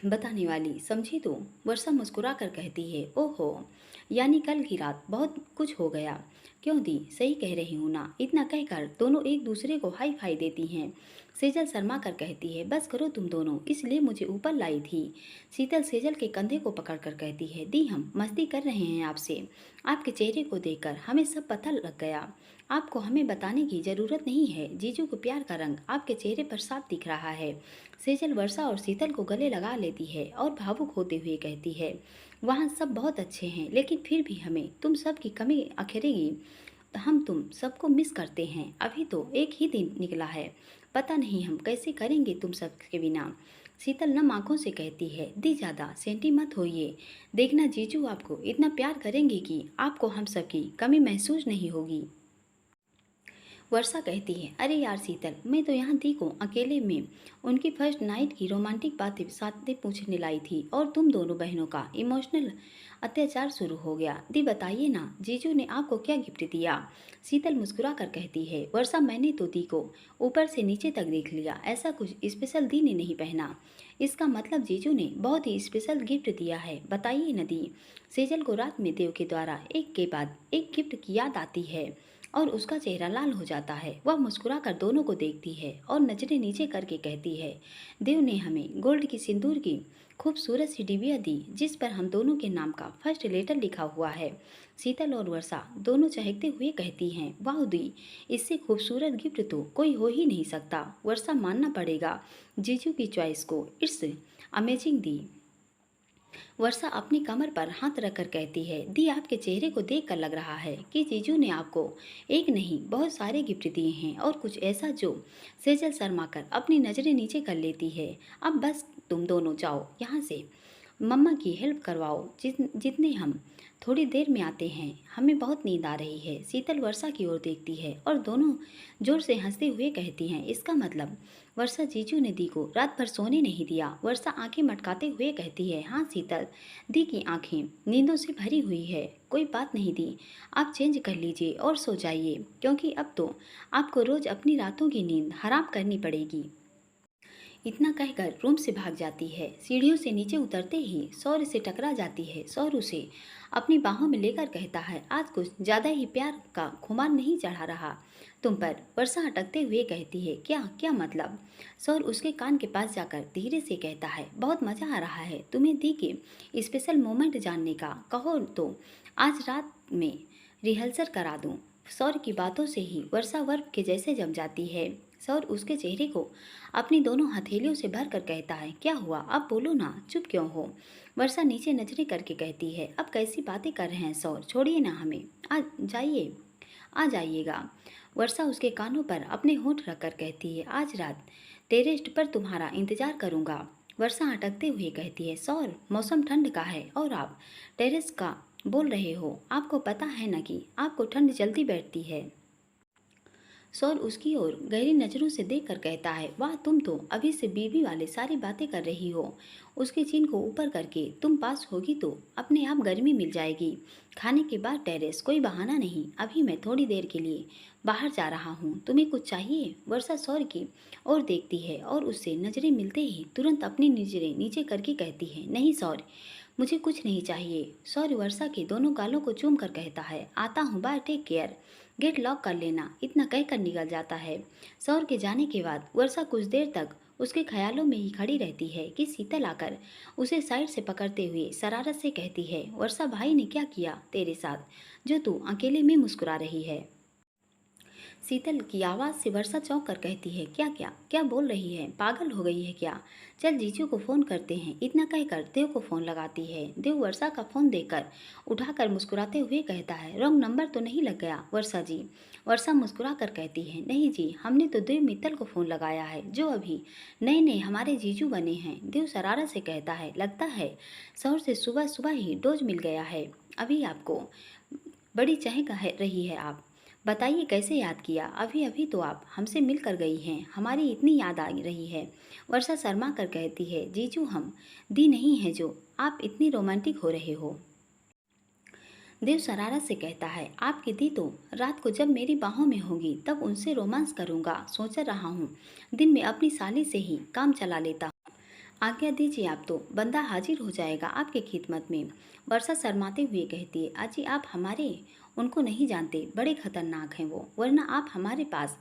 बताने वाली, समझी तू। वर्षा मुस्कुरा कर कहती है, ओहो यानी कल की रात बहुत कुछ हो गया। क्यों दी, सही कह रही हूँ ना। इतना कहकर दोनों एक दूसरे को हाई फाई देती हैं। सेजल शर्मा कर कहती है, बस करो तुम दोनों, इसलिए मुझे ऊपर लाई थी। शीतल सेजल के कंधे को पकड़कर कहती है, दी हम मस्ती कर रहे हैं आपसे, आपके चेहरे को देखकर हमें सब पता लग गया, आपको हमें बताने की ज़रूरत नहीं है, जीजू को प्यार का रंग आपके चेहरे पर साफ दिख रहा है। सेजल वर्षा और शीतल को गले लगा लेती है और भावुक होते हुए कहती है, वहाँ सब बहुत अच्छे हैं, लेकिन फिर भी हमें तुम सब की कमी अखरेगी, हम तुम सबको मिस करते हैं। अभी तो एक ही दिन निकला है, पता नहीं हम कैसे करेंगे तुम सब के बिना। शीतल नम आंखों से कहती है, दी ज़्यादा सेंटी मत होइए, देखना जीजू आपको इतना प्यार करेंगे कि आपको हम सबकी कमी महसूस नहीं होगी। वर्षा कहती है, अरे यार शीतल, मैं तो यहाँ दी को अकेले में उनकी फर्स्ट नाइट की रोमांटिक बातें पूछने लाई थी और तुम दोनों बहनों का इमोशनल अत्याचार शुरू हो गया। दी बताइए ना, जीजू ने आपको क्या गिफ्ट दिया। शीतल मुस्कुरा कर कहती है, वर्षा मैंने तो दी को ऊपर से नीचे तक देख लिया, ऐसा कुछ स्पेशल दी ने नहीं पहना, इसका मतलब जीजू ने बहुत ही स्पेशल गिफ्ट दिया है, बताइए न दी। सेजल को रात में देव के द्वारा एक के बाद एक गिफ्ट की याद आती है और उसका चेहरा लाल हो जाता है। वह मुस्कुरा कर दोनों को देखती है और नजरें नीचे करके कहती है, देव ने हमें गोल्ड की सिंदूर की खूबसूरत सी डिबिया दी जिस पर हम दोनों के नाम का फर्स्ट लेटर लिखा हुआ है। शीतल और वर्षा दोनों चहकते हुए कहती हैं, वाह दी, इससे खूबसूरत गिफ्ट तो कोई हो ही नहीं सकता। वर्षा मानना पड़ेगा जीजू की चॉइस को, इट्स अमेजिंग दी। वर्षा अपनी कमर पर हाथ रखकर कहती है, दी आपके चेहरे को देखकर लग रहा है कि जीजू ने आपको एक नहीं बहुत सारे गिफ्ट दिए हैं और कुछ ऐसा जो सेजल शर्मा कर अपनी नज़रें नीचे कर लेती है। अब बस तुम दोनों जाओ यहाँ से, मम्मा की हेल्प करवाओ, जितने हम थोड़ी देर में आते हैं, हमें बहुत नींद आ रही है। शीतल वर्षा की ओर देखती है और दोनों जोर से हंसते हुए कहती हैं, इसका मतलब वर्षा जीजू ने दी को रात भर सोने नहीं दिया। वर्षा आंखें मटकाते हुए कहती है, हाँ शीतल, दी की आंखें नींदों से भरी हुई है। कोई बात नहीं दी, आप चेंज कर लीजिए और सो जाइए, क्योंकि अब तो आपको रोज़ अपनी रातों की नींद हराम करनी पड़ेगी। इतना कहकर रूम से भाग जाती है। सीढ़ियों से नीचे उतरते ही सौर से टकरा जाती है। सौर उसे अपनी बाहों में लेकर कहता है, आज कुछ ज़्यादा ही प्यार का खुमार नहीं चढ़ा रहा तुम पर। वर्षा अटकते हुए कहती है, क्या क्या मतलब। सौर उसके कान के पास जाकर धीरे से कहता है, बहुत मज़ा आ रहा है तुम्हें दी के स्पेशल मोमेंट जानने का, कहो तो आज रात में रिहर्सल करा दूँ। सौर की बातों से ही वर्षा बर्फ के जैसे जम जाती है। सौर उसके चेहरे को अपनी दोनों हथेलियों से भर कर कहता है, क्या हुआ, अब बोलो ना, चुप क्यों हो। वर्षा नीचे नजरें करके कहती है, अब कैसी बातें कर रहे हैं सौर, छोड़िए ना हमें, आ जाइए, आ जाइएगा। वर्षा उसके कानों पर अपने होंठ रखकर कहती है, आज रात टेरेस पर तुम्हारा इंतजार करूंगा। वर्षा अटकते हुए कहती है, सौर मौसम ठंड का है और आप टेरेस का बोल रहे हो, आपको पता है ना कि आपको ठंड जल्दी बैठती है। सौर उसकी ओर गहरी नजरों से देखकर कहता है, वाह तुम तो अभी से बीवी वाले सारी बातें कर रही हो। उसके चिन को ऊपर करके, तुम पास होगी तो अपने आप गर्मी मिल जाएगी। खाने के बाद टेरेस, कोई बहाना नहीं, अभी मैं थोड़ी देर के लिए बाहर जा रहा हूँ, तुम्हें कुछ चाहिए। वर्षा सौर की ओर देखती है और उससे नजरें मिलते ही तुरंत अपनी नजरें नीचे करके कहती है, नहीं सौर, मुझे कुछ नहीं चाहिए। सौर वर्षा के दोनों गालों को चूम कर कहता है, आता हूँ, bye, take care, gate lock कर लेना, इतना कहकर निकल जाता है। सौर के जाने के बाद वर्षा कुछ देर तक उसके ख्यालों में ही खड़ी रहती है कि शीतल आकर उसे साइड से पकड़ते हुए शरारत से कहती है, वर्षा भाई ने क्या किया तेरे साथ जो तू अकेले में मुस्कुरा रही है। शीतल की आवाज़ से वर्षा चौंक कर कहती है, क्या क्या क्या बोल रही है, पागल हो गई है क्या, चल जीजू को फ़ोन करते हैं। इतना कहकर देव को फ़ोन लगाती है। देव वर्षा का फ़ोन देकर उठाकर मुस्कुराते हुए कहता है, रॉन्ग नंबर तो नहीं लग गया वर्षा जी। वर्षा मुस्कुरा कर कहती है, नहीं जी, हमने तो देव मित्तल को फ़ोन लगाया है जो अभी नए नए हमारे जीजू बने हैं। देव शरारत से कहता है, लगता है शहर से सुबह सुबह ही डोज मिल गया है, अभी आपको बड़ी चहक रही है आप, बताइए कैसे याद किया, अभी अभी तो आप हमसे मिल कर गई हैं, हमारी इतनी याद आ रही है। वर्षा शर्मा कर कहती है, जीजू हम दी नहीं है जो आप इतनी रोमांटिक हो रहे हो। देव शरारत से कहता है, आपकी दी तो रात को जब मेरी बाहों में होगी तब उनसे रोमांस करूंगा, सोच रहा हूँ दिन में अपनी साली से ही काम चला लेता। आज्ञा दीजिए, आप तो बंदा हाजिर हो जाएगा आपके खिदमत में। वर्षा शर्माते हुए कहती है, अजी आप हमारे उनको नहीं जानते, बड़े खतरनाक हैं वो, वरना आप हमारे पास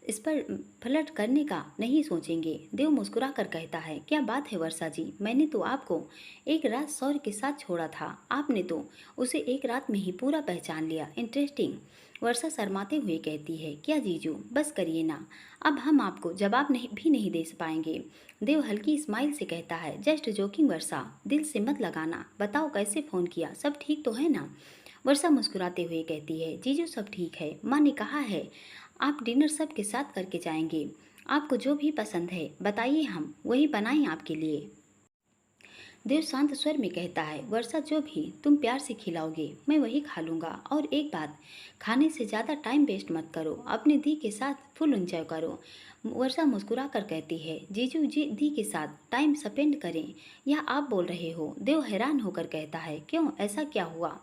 इस पर फ्लर्ट करने का नहीं सोचेंगे। देव मुस्कुरा कर कहता है, क्या बात है वर्षा जी, मैंने तो आपको एक रात सौर के साथ छोड़ा था, आपने तो उसे एक रात में ही पूरा पहचान लिया, इंटरेस्टिंग। वर्षा शर्माते हुए कहती है, क्या जीजू बस करिए ना, अब हम आपको जवाब नहीं दे पाएंगे। देव हल्की स्माइल से कहता है, जस्ट जोकिंग वर्षा, दिल से मत लगाना, बताओ कैसे फ़ोन किया, सब ठीक तो है ना। वर्षा मुस्कुराते हुए कहती है, जीजू सब ठीक है, माँ ने कहा है आप डिनर सब के साथ करके जाएंगे, आपको जो भी पसंद है बताइए, हम वही बनाएं आपके लिए। देव शांत स्वर में कहता है, वर्षा जो भी तुम प्यार से खिलाओगे मैं वही खा लूँगा, और एक बात, खाने से ज़्यादा टाइम वेस्ट मत करो, अपनी दी के साथ फुल एंजॉय करो। वर्षा मुस्कुरा कर कहती है, जीजू जी दी के साथ टाइम स्पेंड करें या आप बोल रहे हो। देव हैरान होकर कहता है, क्यों, ऐसा क्या हुआ।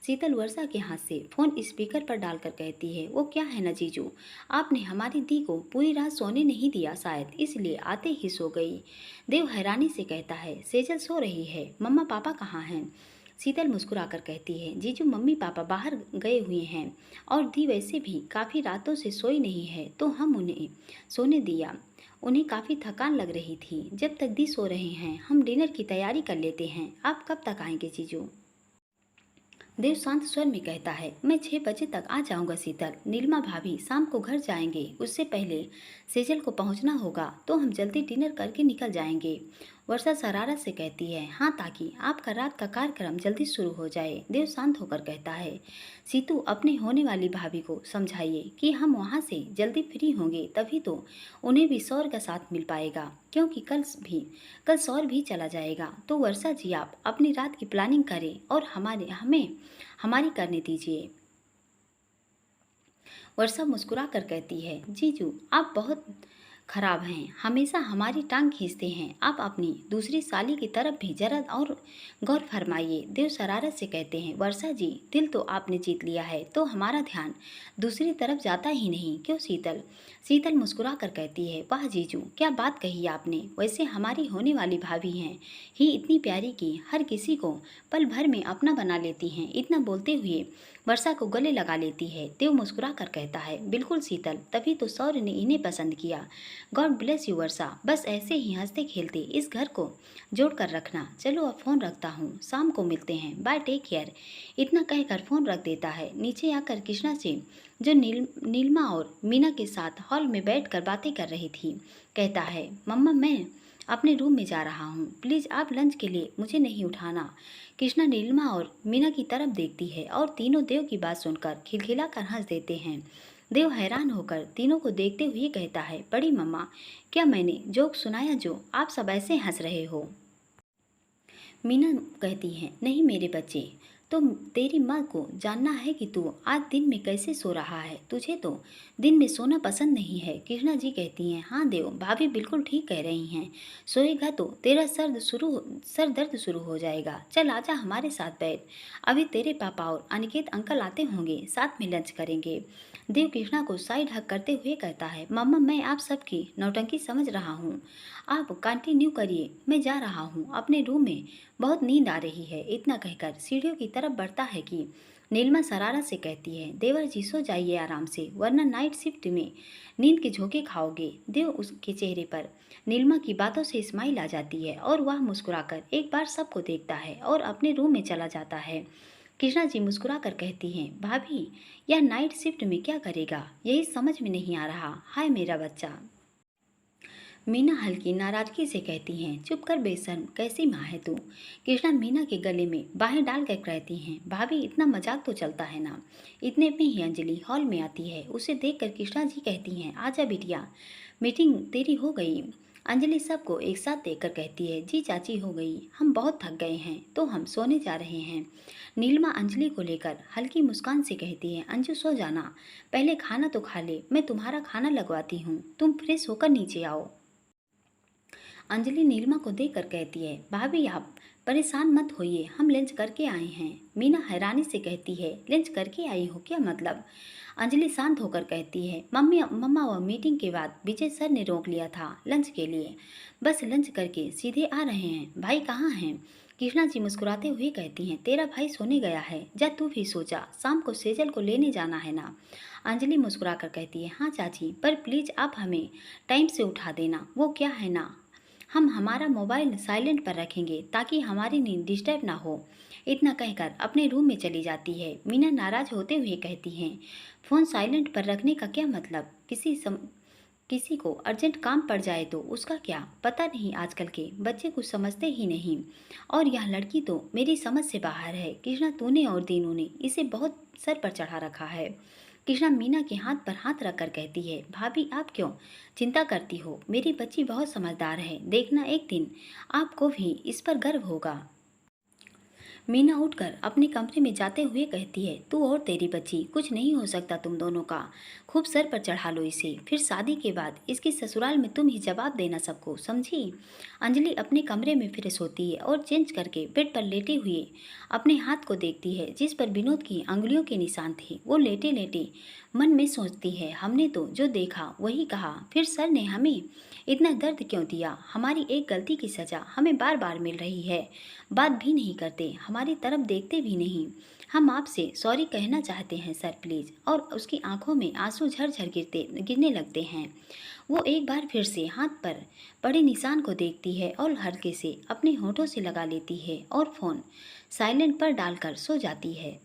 शीतल वर्षा के हाथ से फ़ोन स्पीकर पर डालकर कहती है, वो क्या है ना जीजू, आपने हमारी दी को पूरी रात सोने नहीं दिया शायद, इसलिए आते ही सो गई। देव हैरानी से कहता है, सेजल सो रही है, मम्मा पापा कहाँ हैं। शीतल मुस्कुराकर कहती है, जीजू मम्मी पापा बाहर गए हुए हैं और दी वैसे भी काफ़ी रातों से सोई नहीं है तो हम उन्हें सोने दिया, उन्हें काफ़ी थकान लग रही थी, जब तक दी सो रहे हैं हम डिनर की तैयारी कर लेते हैं, आप कब तक आएंगे जीजू। देव शांत स्वर में कहता है, मैं 6 बजे तक आ जाऊंगा शीतल, नीलिमा भाभी शाम को घर जाएंगे, उससे पहले सेजल को पहुंचना होगा तो हम जल्दी डिनर करके निकल जाएंगे। वर्षा शरारत से कहती है, हाँ ताकि आपका रात का कार्यक्रम जल्दी शुरू हो जाए। देव शांत होकर कहता है, सीतू अपने होने वाली भाभी को समझाइए कि हम वहाँ से जल्दी फ्री होंगे तभी तो उन्हें भी सौर का साथ मिल पाएगा, क्योंकि कल सौर भी चला जाएगा। तो वर्षा जी आप अपनी रात की प्लानिंग करें और हमें हमारी करने दीजिए। वर्षा मुस्कुरा कर कहती है, जीजू आप बहुत खराब हैं, हमेशा हमारी टांग खींचते हैं, आप अपनी दूसरी साली की तरफ भी जरा और गौर फरमाइए। देव शरारत से कहते हैं, वर्षा जी दिल तो आपने जीत लिया है तो हमारा ध्यान दूसरी तरफ जाता ही नहीं, क्यों शीतल। शीतल मुस्कुरा कर कहती है, वाह जीजू क्या बात कही आपने, वैसे हमारी होने वाली भाभी हैं ही इतनी प्यारी कि हर किसी को पल भर में अपना बना लेती हैं। इतना बोलते हुए वर्षा को गले लगा लेती है। देव मुस्कुरा कर कहता है, बिल्कुल शीतल, तभी तो सौर ने इन्हें पसंद किया, गॉड ब्लेस यू वर्षा, बस ऐसे ही हंसते खेलते इस घर को जोड़ कर रखना। चलो अब फ़ोन रखता हूँ, शाम को मिलते हैं, बाय, टेक केयर। इतना कहकर फ़ोन रख देता है। नीचे आकर कृष्णा से जो नीलमा और मीना के साथ हॉल में बैठकर बातें कर रही थी, कहता है, मम्मा मैं अपने रूम में जा रहा हूँ, प्लीज़ आप लंच के लिए मुझे नहीं उठाना। कृष्णा नीलिमा और मीना की तरफ देखती है और तीनों देव की बात सुनकर खिलखिलाकर हंस देते हैं। देव हैरान होकर तीनों को देखते हुए कहता है, बड़ी मम्मा, क्या मैंने जोक सुनाया जो आप सब ऐसे हंस रहे हो? मीना कहती है, नहीं मेरे बच्चे, तो तेरी माँ को जानना है कि तू आज दिन में कैसे सो रहा है। तुझे तो दिन में सोना पसंद नहीं है। कृष्णा जी कहती हैं, हाँ देव, भाभी बिल्कुल ठीक कह रही हैं। सोएगा तो तेरा सर दर्द शुरू हो जाएगा। चल आजा हमारे साथ बैठ, अभी तेरे पापा और अनिकेत अंकल आते होंगे, साथ में लंच करेंगे। देव कृष्णा को साइड हक करते हुए कहता है, मम्मा मैं आप सबकी नौटंकी समझ रहा हूँ, आप कंटिन्यू करिए, मैं जा रहा हूँ अपने रूम में, बहुत नींद आ रही है। इतना कहकर सीढ़ियों की तरफ बढ़ता है कि नीलिमा शरारत से कहती है, देवर जी सो जाइए आराम से, वरना नाइट शिफ्ट में नींद के झोंके खाओगे। देव उसके चेहरे पर नीलिमा की बातों से स्माइल आ जाती है और वह मुस्कुराकर एक बार सबको देखता है और अपने रूम में चला जाता है। कृष्णा जी मुस्कुराकर कहती हैं, भाभी यह नाइट शिफ्ट में क्या करेगा, यही समझ में नहीं आ रहा। हाय मेरा बच्चा। मीना हल्की नाराजगी से कहती हैं, चुप कर बेशर्म, कैसी माँ है तू। कृष्णा मीना के गले में बाहें डाल कर कहती हैं, भाभी इतना मजाक तो चलता है ना। इतने में ही अंजलि हॉल में आती है। उसे देखकर कृष्णा जी कहती हैं, आजा बिटिया, मीटिंग तेरी हो गई। अंजलि सबको एक साथ देखकर कहती है, जी चाची हो गई, हम बहुत थक गए हैं तो हम सोने जा रहे हैं। नीलिमा अंजलि को लेकर हल्की मुस्कान से कहती है, अंजू सो जाना, पहले खाना तो खा ले, मैं तुम्हारा खाना लगवाती हूँ, तुम फ्रेश होकर नीचे आओ। अंजलि नीलिमा को देखकर कहती है, भाभी आप परेशान मत होइए, हम लंच करके आए हैं। मीना हैरानी से कहती है, लंच करके आई हो, क्या मतलब? अंजलि शांत होकर कहती है, मम्मी मम्मा वह मीटिंग के बाद विजय सर ने रोक लिया था लंच के लिए, बस लंच करके सीधे आ रहे हैं। भाई कहाँ हैं? कृष्णा जी मुस्कुराते हुए कहती हैं, तेरा भाई सोने गया है, जा तू भी सो जा, शाम को सेजल को लेने जाना है ना। अंजलि मुस्कुराकर कहती है, हाँ चाची, पर प्लीज़ आप हमें टाइम से उठा देना, वो क्या है ना, हम हमारा मोबाइल साइलेंट पर रखेंगे ताकि हमारी नींद डिस्टर्ब ना हो। इतना कहकर अपने रूम में चली जाती है। मीना नाराज होते हुए कहती हैं, फ़ोन साइलेंट पर रखने का क्या मतलब? किसी को अर्जेंट काम पड़ जाए तो उसका क्या? पता नहीं आजकल के बच्चे कुछ समझते ही नहीं। और यह लड़की तो मेरी समझ से बाहर है। कृष्णा तूने और दीनू ने इसे बहुत सर पर चढ़ा रखा है। कृष्णा मीना के हाथ पर हाथ रखकर कहती है, भाभी आप क्यों चिंता करती हो, मेरी बच्ची बहुत समझदार है, देखना एक दिन आपको भी इस पर गर्व होगा। मीना उठकर अपने कमरे में जाते हुए कहती है, तू और तेरी बच्ची, कुछ नहीं हो सकता तुम दोनों का, खूब सर पर चढ़ा लो इसे, फिर शादी के बाद इसके ससुराल में तुम ही जवाब देना सबको, समझी? अंजलि अपने कमरे में फ्रेश होती है और चेंज करके बेड पर लेटे हुए अपने हाथ को देखती है जिस पर विनोद की अंगुलियों के निशान थे। वो लेटे लेटे मन में सोचती है, हमने तो जो देखा वही कहा, फिर सर ने हमें इतना दर्द क्यों दिया? हमारी एक गलती की सज़ा हमें बार बार मिल रही है, बात भी नहीं करते, हमारी तरफ देखते भी नहीं। हम आपसे सॉरी कहना चाहते हैं सर प्लीज़। और उसकी आंखों में आंसू झरझर गिरने लगते हैं। वो एक बार फिर से हाथ पर पड़े निशान को देखती है और हल्के से अपने होठों से लगा लेती है और फ़ोन साइलेंट पर डालकर सो जाती है।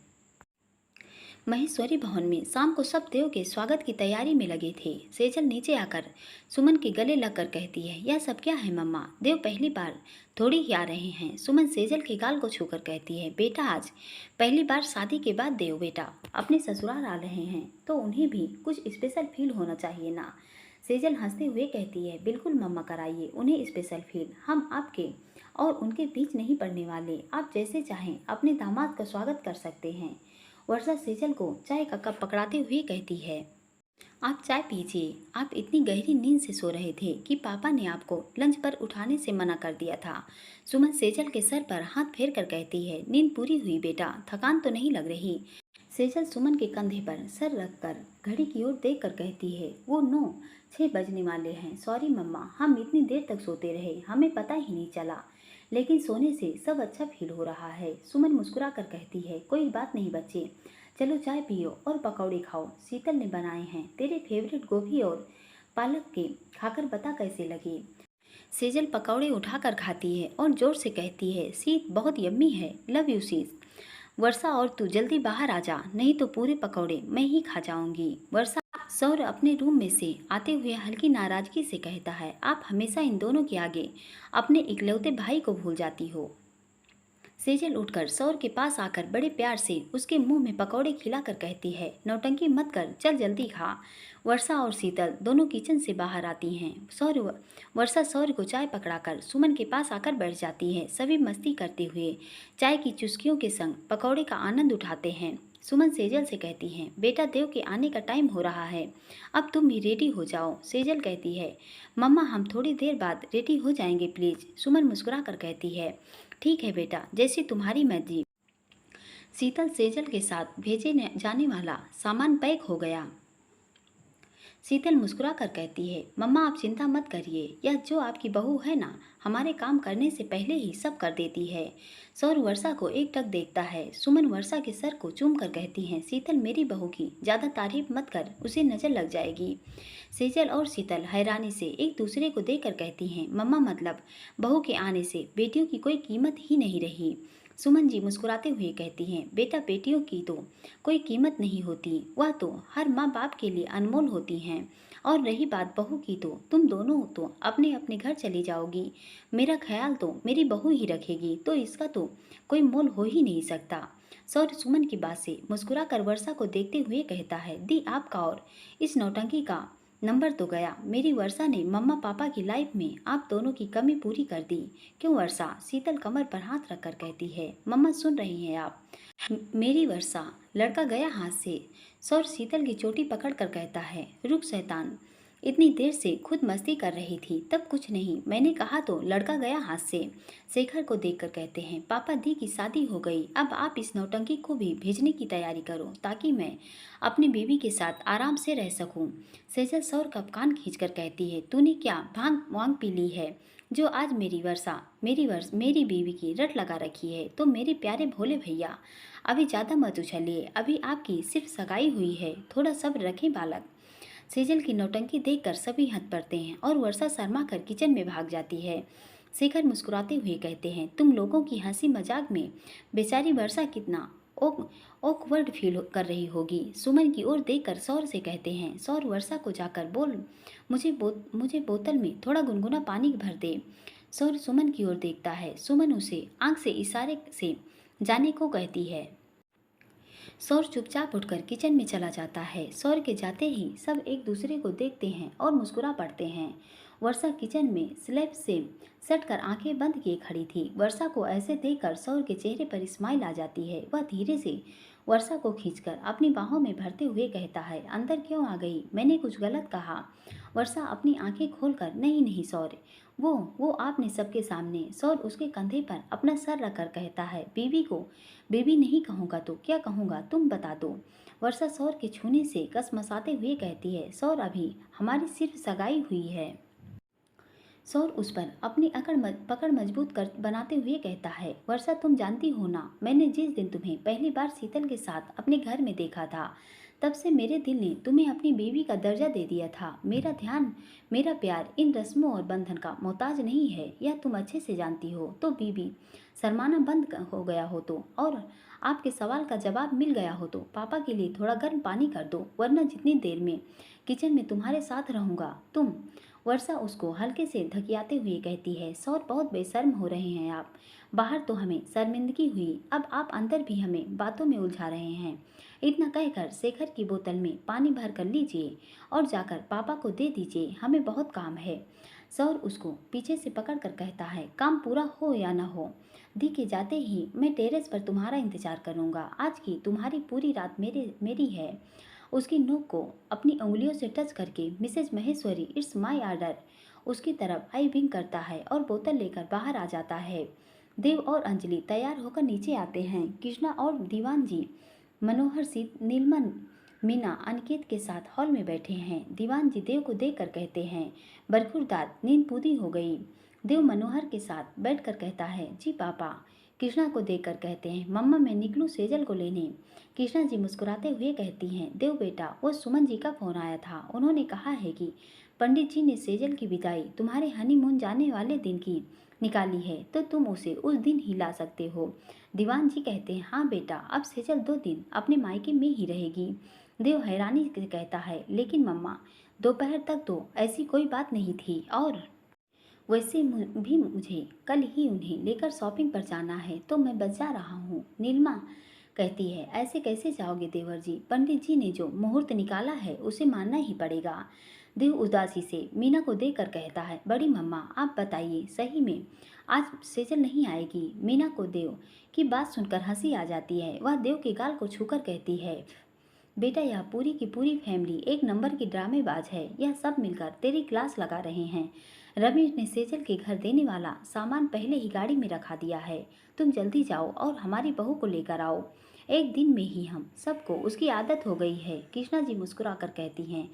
महेश्वरी भवन में शाम को सब देव के स्वागत की तैयारी में लगे थे। सेजल नीचे आकर सुमन के गले लगकर कहती है, यह सब क्या है मम्मा? देव पहली बार थोड़ी ही आ रहे हैं। सुमन सेजल के गाल को छूकर कहती है, बेटा आज पहली बार शादी के बाद देव बेटा अपने ससुराल आ रहे हैं तो उन्हें भी कुछ स्पेशल फील होना चाहिए ना। सेजल हंसते हुए कहती है, बिल्कुल मम्मा, कराइए उन्हें स्पेशल फील, हम आपके और उनके बीच नहीं पड़ने वाले, आप जैसे चाहें अपने दामाद का स्वागत कर सकते हैं। वर्षा सेजल को चाय का कप पकड़ाते हुए कहती है, आप चाय पीजिए, आप इतनी गहरी नींद से सो रहे थे कि पापा ने आपको लंच पर उठाने से मना कर दिया था। सुमन सेजल के सर पर हाथ फेर कर कहती है, नींद पूरी हुई बेटा, थकान तो नहीं लग रही? सेजल सुमन के कंधे पर सर रखकर घड़ी की ओर देखकर कहती है, वो 9-6 बजने वाले हैं, सॉरी मम्मा, हम इतनी देर तक सोते रहे, हमें पता ही नहीं चला, लेकिन सोने से सब अच्छा फील हो रहा है। सुमन मुस्कुरा कर कहती है, कोई बात नहीं बच्चे, चलो चाय पियो और पकौड़े खाओ, शीतल ने बनाए हैं, तेरे फेवरेट गोभी और पालक के खाकर बता कैसे लगे। सेजल पकौड़े उठाकर खाती है और जोर से कहती है, शीत बहुत यम्मी है, लव यू शीत। वर्षा और तू जल्दी बाहर आ जा, नहीं तो पूरे पकौड़े मैं ही खा जाऊंगी। वर्षा सौर अपने रूम में से आते हुए हल्की नाराजगी से कहता है, आप हमेशा इन दोनों के आगे अपने इकलौते भाई को भूल जाती हो। सेजल उठकर सौर के पास आकर बड़े प्यार से उसके मुंह में पकौड़े खिलाकर कहती है, नौटंकी मत कर, चल जल्दी खा। वर्षा और शीतल दोनों किचन से बाहर आती हैं। वर्षा सौर को चाय पकड़ाकर सुमन के पास आकर बैठ जाती है। सभी मस्ती करते हुए चाय की चुस्कियों के संग पकौड़े का आनंद उठाते हैं। सुमन सेजल से कहती हैं, बेटा देव के आने का टाइम हो रहा है, अब तुम भी रेडी हो जाओ। सेजल कहती है, मम्मा हम थोड़ी देर बाद रेडी हो जाएंगे प्लीज। सुमन मुस्कुरा कर कहती है, ठीक है बेटा, जैसी तुम्हारी मर्जी। शीतल सेजल के साथ भेजे जाने वाला सामान पैक हो गया। शीतल मुस्कुरा कर कहती है, मम्मा आप चिंता मत करिए, यह जो आपकी बहू है ना, हमारे काम करने से पहले ही सब कर देती है। सौर वर्षा को एकटक देखता है। सुमन वर्षा के सर को चूम कर कहती हैं, शीतल मेरी बहू की ज़्यादा तारीफ मत कर, उसे नज़र लग जाएगी। सेजल और शीतल हैरानी से एक दूसरे को देखकर कहती हैं, मम्मा मतलब बहू के आने से बेटियों की कोई कीमत ही नहीं रही। सुमन जी मुस्कुराते हुए कहती हैं, बेटा बेटियों की तो कोई कीमत नहीं होती, वह तो हर माँ बाप के लिए अनमोल होती हैं। और रही बात बहू की तो तुम दोनों तो अपने अपने घर चली जाओगी, मेरा ख्याल तो मेरी बहू ही रखेगी, तो इसका तो कोई मोल हो ही नहीं सकता। सौर सुमन की बात से मुस्कुरा कर वर्षा को देखते हुए कहता है, दी आपका और इस नौटंकी का नंबर तो गया। मेरी वर्षा ने मम्मा पापा की लाइफ में आप दोनों की कमी पूरी कर दी। क्यों वर्षा? शीतल कमर पर हाथ रखकर कहती है, मम्मा सुन रही हैं आप? मेरी वर्षा, लड़का गया हाथ से। सौर शीतल की चोटी पकड़कर कहता है, रुक शैतान, इतनी देर से खुद मस्ती कर रही थी, तब कुछ नहीं, मैंने कहा तो लड़का गया हाथ से। शेखर को देखकर कहते हैं, पापा दी की शादी हो गई, अब आप इस नौटंकी को भी भेजने की तैयारी करो ताकि मैं अपनी बीवी के साथ आराम से रह सकूं। सेजल सौर का कान खींचकर कहती है, तूने क्या भांग वांग पी ली है जो आज मेरी बीवी की रट लगा रखी है? तो मेरे प्यारे भोले भैया अभी ज़्यादा मत उछलिए, अभी आपकी सिर्फ सगाई हुई है, थोड़ा सब्र रखें बालक। सेजल की नौटंकी देखकर सभी हंस पड़ते हैं और वर्षा शर्मा कर किचन में भाग जाती है। शेखर मुस्कुराते हुए कहते हैं, तुम लोगों की हंसी मजाक में बेचारी वर्षा कितना ऑकवर्ड फील कर रही होगी। सुमन की ओर देखकर सौर से कहते हैं, सौर वर्षा को जाकर बोल मुझे बोतल में थोड़ा गुनगुना पानी भर दे। सौर सुमन की ओर देखता है। सुमन उसे आंख से इशारे से जाने को कहती है। सौर चुपचाप उठकर किचन में चला जाता है। सौर के जाते ही सब एक दूसरे को देखते हैं और मुस्कुरा पड़ते हैं। वर्षा किचन में स्लैब से सटकर आंखें बंद किए खड़ी थी। वर्षा को ऐसे देखकर सौर के चेहरे पर स्माइल आ जाती है। वह धीरे से वर्षा को खींचकर अपनी बाहों में भरते हुए कहता है, अंदर क्यों आ गई? मैंने कुछ गलत कहा? वर्षा अपनी आंखें खोलकर, नहीं सौर, वो आपने सबके सामने। सौर उसके कंधे पर अपना सर रखकर कहता है, बीवी को बेबी नहीं कहूँगा तो क्या कहूँगा, तुम बता दो। वर्षा सौर के छूने से कसमसाते हुए कहती है, सौर अभी हमारी सिर्फ सगाई हुई है। सौर उस पर अपनी पकड़ मजबूत कर बनाते हुए कहता है, वर्षा तुम जानती हो ना, मैंने जिस दिन तुम्हें पहली बार शीतल के साथ अपने घर में देखा था, तब से मेरे दिल ने तुम्हें अपनी बीवी का दर्जा दे दिया था। मेरा ध्यान, मेरा प्यार इन रस्मों और बंधन का मोहताज नहीं है, यह तुम अच्छे से जानती हो। तो बीवी शर्माना बंद हो गया हो तो, और आपके सवाल का जवाब मिल गया हो तो पापा के लिए थोड़ा गर्म पानी कर दो, वरना जितनी देर में किचन में तुम्हारे साथ रहूँगा तुम। वर्षा उसको हल्के से धकियाते हुए कहती है, सौर बहुत बेशर्म हो रहे हैं आप। बाहर तो हमें शर्मिंदगी हुई, अब आप अंदर भी हमें बातों में उलझा रहे हैं। इतना कहकर शेखर की बोतल में पानी भर कर लीजिए और जाकर पापा को दे दीजिए, हमें बहुत काम है। सौर उसको पीछे से पकड़ कर कहता है, काम पूरा हो या न हो, दी के जाते ही मैं टेरेस पर तुम्हारा इंतजार करूँगा। आज की तुम्हारी पूरी रात मेरी है। उसकी नोक को अपनी उंगलियों से टच करके Mrs Maheshwari, it's my order, उसकी तरफ आई विंक करता है और बोतल लेकर बाहर आ जाता है। देव और अंजलि तैयार होकर नीचे आते हैं। कृष्णा और दीवान जी मनोहर सिंह, नीलमन, मीना अनिकेत के साथ हॉल में बैठे हैं। दीवान जी देव को देखकर कहते हैं, बरखुरदार नींद पूरी हो गई। देव मनोहर के साथ बैठकर कहता है, जी पापा। कृष्णा को देखकर कहते हैं, मम्मा मैं निकलूं सेजल को लेने? कृष्णा जी मुस्कुराते हुए कहती हैं, देव बेटा वो सुमन जी का फ़ोन आया था, उन्होंने कहा है कि पंडित जी ने सेजल की विदाई तुम्हारे हनीमून जाने वाले दिन की निकाली है, तो तुम उसे उस दिन ही ला सकते हो। दीवान जी कहते हैं, हाँ बेटा, अब सेजल 2 दिन अपने मायके में ही रहेगी। देव हैरानी से कहता है, लेकिन मम्मा, दोपहर तक तो ऐसी कोई बात नहीं थी, और वैसे भी मुझे कल ही उन्हें लेकर शॉपिंग पर जाना है, तो मैं बस जा रहा हूँ। नीलिमा कहती है, ऐसे कैसे जाओगे देवर जी? पंडित जी ने जो मुहूर्त निकाला है उसे मानना ही पड़ेगा। देव उदासी से मीना को देखकर कहता है, बड़ी मम्मा, आप बताइए, सही में आज सेजल नहीं आएगी? मीना को देव की बात सुनकर हंसी आ जाती है। वह देव के गाल को छूकर कहती है, बेटा, यह पूरी की पूरी फैमिली एक नंबर की ड्रामेबाज है। यह सब मिलकर तेरी क्लास लगा रहे हैं। रमेश ने सेजल के घर देने वाला सामान पहले ही गाड़ी में रखा दिया है। तुम जल्दी जाओ और हमारी बहू को लेकर आओ। एक दिन में ही हम सबको उसकी आदत हो गई है। कृष्णा जी मुस्कुराकर कहती हैं,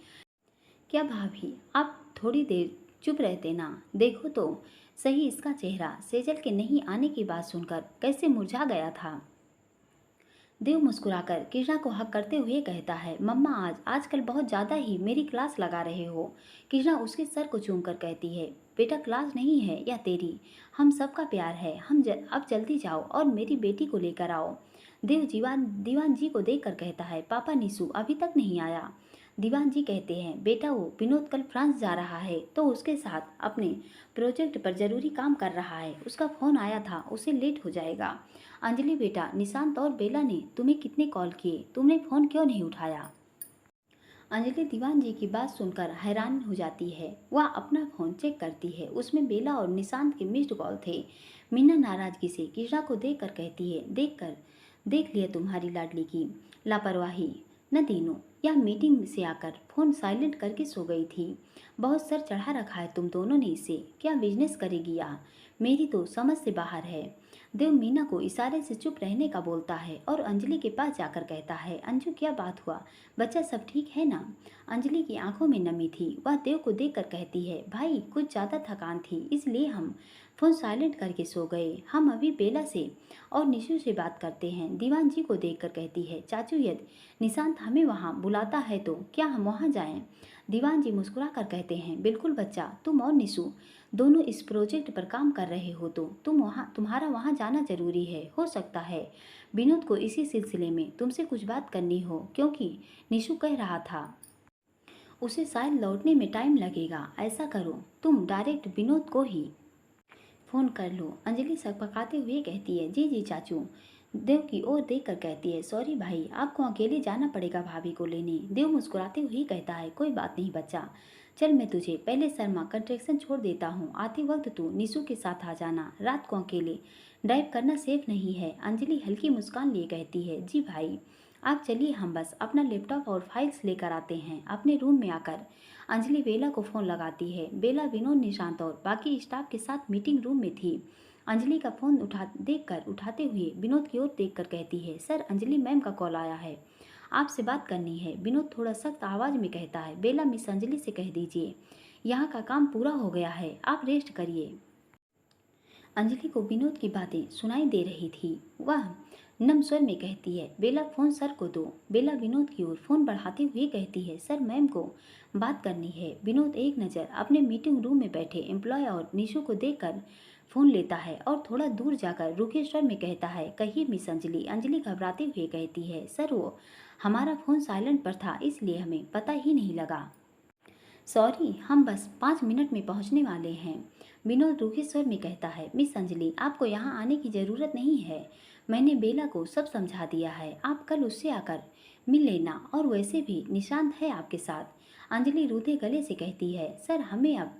क्या भाभी, आप थोड़ी देर चुप रहते ना? देखो तो सही, इसका चेहरा सेजल के नहीं आने की बात सुनकर कैसे मुरझा गया था। देव मुस्कुराकर कृष्णा को हक करते हुए कहता है, मम्मा, आजकल बहुत ज़्यादा ही मेरी क्लास लगा रहे हो। कृष्णा उसके सर को चूमकर कहती है, बेटा, क्लास नहीं है यह तेरी, हम सबका प्यार है। अब जल्दी जाओ और मेरी बेटी को लेकर आओ। देव दीवान जी को देखकर कहता है, पापा, निशु अभी तक नहीं आया। दीवान जी कहते हैं, बेटा, वो विनोद कल फ्रांस जा रहा है, तो उसके साथ अपने प्रोजेक्ट पर ज़रूरी काम कर रहा है। उसका फ़ोन आया था, उसे लेट हो जाएगा। अंजलि बेटा, निशांत और बेला ने तुम्हें कितने कॉल किए, तुमने फ़ोन क्यों नहीं उठाया? अंजलि दीवान जी की बात सुनकर हैरान हो जाती है। वह अपना फ़ोन चेक करती है, उसमें बेला और निशांत के मिस्ड कॉल थे। मीना नाराज़गी से कृष्णा को देखकर कहती है, देख लिया तुम्हारी लाडली की लापरवाही। न तीनों यह मीटिंग से आकर फ़ोन साइलेंट करके सो गई थी। बहुत सर चढ़ा रखा है तुम दोनों ने इसे। क्या बिजनेस करेगी यह? मेरी तो समझ से बाहर है। देव मीना को इशारे से चुप रहने का बोलता है और अंजलि के पास जाकर कहता है, अंजू, क्या बात हुआ? बच्चा सब ठीक है ना? अंजलि की आंखों में नमी थी। वह देव को देखकर कहती है, भाई, कुछ ज़्यादा थकान थी, इसलिए हम फ़ोन साइलेंट करके सो गए। हम अभी बेला से और निशु से बात करते हैं। दीवान जी को देखकर कहती है, चाचू, यदि निशांत हमें वहाँ बुलाता है तो क्या हम वहाँ जाएं? दीवान जी मुस्कुरा कर कहते हैं, बिल्कुल बच्चा, तुम और निशु दोनों इस प्रोजेक्ट पर काम कर रहे हो तो तुम्हारा वहाँ जाना जरूरी है। हो सकता है विनोद को इसी सिलसिले में तुमसे कुछ बात करनी हो, क्योंकि निशु कह रहा था उसे शायद लौटने में टाइम लगेगा। ऐसा करो, तुम डायरेक्ट विनोद को ही फ़ोन कर लो। अंजलि सकपकाते हुए कहती है, जी जी चाचू। देव की ओर देखकर कहती है, सॉरी भाई, आपको अकेले जाना पड़ेगा भाभी को लेने। देव मुस्कुराते हुए कहता है, कोई बात नहीं बच्चा, चल मैं तुझे पहले शर्मा कंस्ट्रक्शन छोड़ देता हूँ। आते वक्त तू निशु के साथ आ जाना। रात को अकेले ड्राइव करना सेफ नहीं है। अंजलि हल्की मुस्कान लिए कहती है, जी भाई, आप चलिए, हम बस अपना लैपटॉप और फाइल्स लेकर आते हैं। अपने रूम में आकर अंजलि बेला को फ़ोन लगाती है। बेला विनोद, निशांत और बाकी स्टाफ के साथ मीटिंग रूम में थी। अंजलि का फ़ोन उठाते हुए विनोद की ओर देखकर कहती है, सर, अंजलि मैम का कॉल आया है, आपसे बात करनी है। विनोद थोड़ा सख्त आवाज़ में कहता है, बेला, मिस अंजलि से कह दीजिए यहाँ का काम पूरा हो गया है, आप रेस्ट करिए। अंजलि को विनोद की बातें सुनाई दे रही थी। वह नम स्वर में कहती है, बेला, फ़ोन सर को दो। बेला विनोद की ओर फ़ोन बढ़ाते हुए कहती है, सर, मैम को बात करनी है। विनोद एक नज़र अपने मीटिंग रूम में बैठे एम्प्लॉय और निशु को देखकर फ़ोन लेता है और थोड़ा दूर जाकर रुके स्वर में कहता है, कहिए मिस अंजलि। अंजलि घबराते हुए कहती है, सर, वो हमारा फ़ोन साइलेंट पर था, इसलिए हमें पता ही नहीं लगा। सॉरी, हम बस 5 मिनट में पहुंचने वाले हैं। विनोद रूखे स्वर में कहता है, मिस अंजलि, आपको यहाँ आने की ज़रूरत नहीं है। मैंने बेला को सब समझा दिया है। आप कल उससे आकर मिल लेना, और वैसे भी निशांत है आपके साथ। अंजलि रूधे गले से कहती है, सर, हमें अब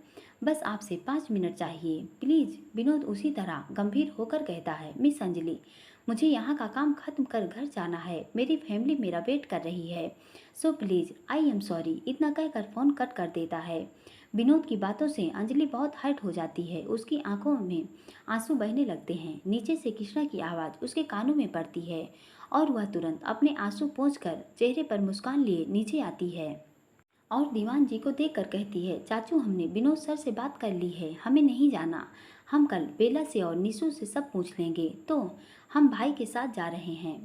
बस आपसे 5 मिनट चाहिए, प्लीज़। विनोद उसी तरह गंभीर होकर कहता है, मिस अंजलि, मुझे यहाँ का काम खत्म कर घर जाना है। मेरी फैमिली मेरा वेट कर रही है, so please, I am sorry. इतना कहकर फ़ोन कट कर देता है। विनोद की बातों से अंजलि बहुत हर्ट हो जाती है। उसकी आंखों में आंसू बहने लगते हैं। नीचे से कृष्णा की आवाज़ उसके कानों में पड़ती है और वह तुरंत अपने आंसू पोंछकर चेहरे पर मुस्कान लिए नीचे आती है और दीवान जी को देखकर कहती है, चाचू, हमने विनोद सर से बात कर ली है, हमें नहीं जाना। हम कल बेला से और निशु से सब पूछ लेंगे, तो हम भाई के साथ जा रहे हैं।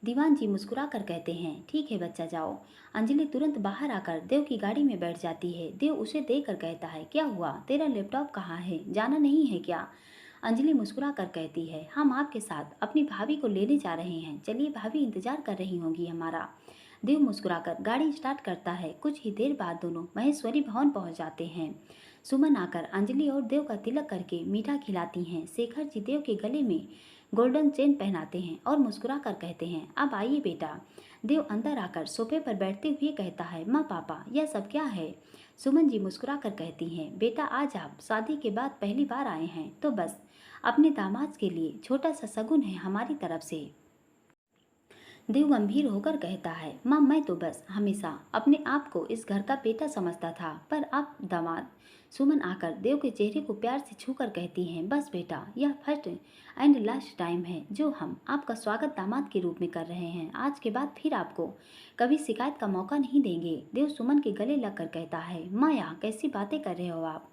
दीवान जी मुस्कुरा कर कहते हैं, ठीक है बच्चा जाओ। अंजलि तुरंत बाहर आकर देव की गाड़ी में बैठ जाती है। देव उसे देखकर कहता है, क्या हुआ, तेरा लैपटॉप कहाँ है, जाना नहीं है क्या? अंजलि मुस्कुरा कर कहती है, हम आपके साथ अपनी भाभी को लेने जा रहे हैं, चलिए भाभी इंतजार कर रही होंगी हमारा। देव मुस्कुराकर गाड़ी स्टार्ट करता है। कुछ ही देर बाद दोनों महेश्वरी भवन पहुंच जाते हैं। सुमन आकर अंजलि और देव का तिलक करके मीठा खिलाती हैं। शेखर जी देव के गले में गोल्डन चेन पहनाते हैं और मुस्कुरा कर कहते हैं, अब आइए बेटा। देव अंदर आकर सोफे पर बैठते हुए कहता है, माँ पापा यह सब क्या है? सुमन जी मुस्कुरा कर कहती हैं, बेटा आज आप शादी के बाद पहली बार आए हैं तो बस अपने दामाद के लिए छोटा सा शगुन है हमारी तरफ से। देव गंभीर होकर कहता है, माँ मैं तो बस हमेशा अपने आप को इस घर का बेटा समझता था, पर आप दामाद। सुमन आकर देव के चेहरे को प्यार से छूकर कहती हैं, बस बेटा यह फर्स्ट एंड लास्ट टाइम है जो हम आपका स्वागत दामाद के रूप में कर रहे हैं। आज के बाद फिर आपको कभी शिकायत का मौका नहीं देंगे। देव सुमन के गले लगकर कहता है, माँ यहाँ कैसी बातें कर रहे हो आप?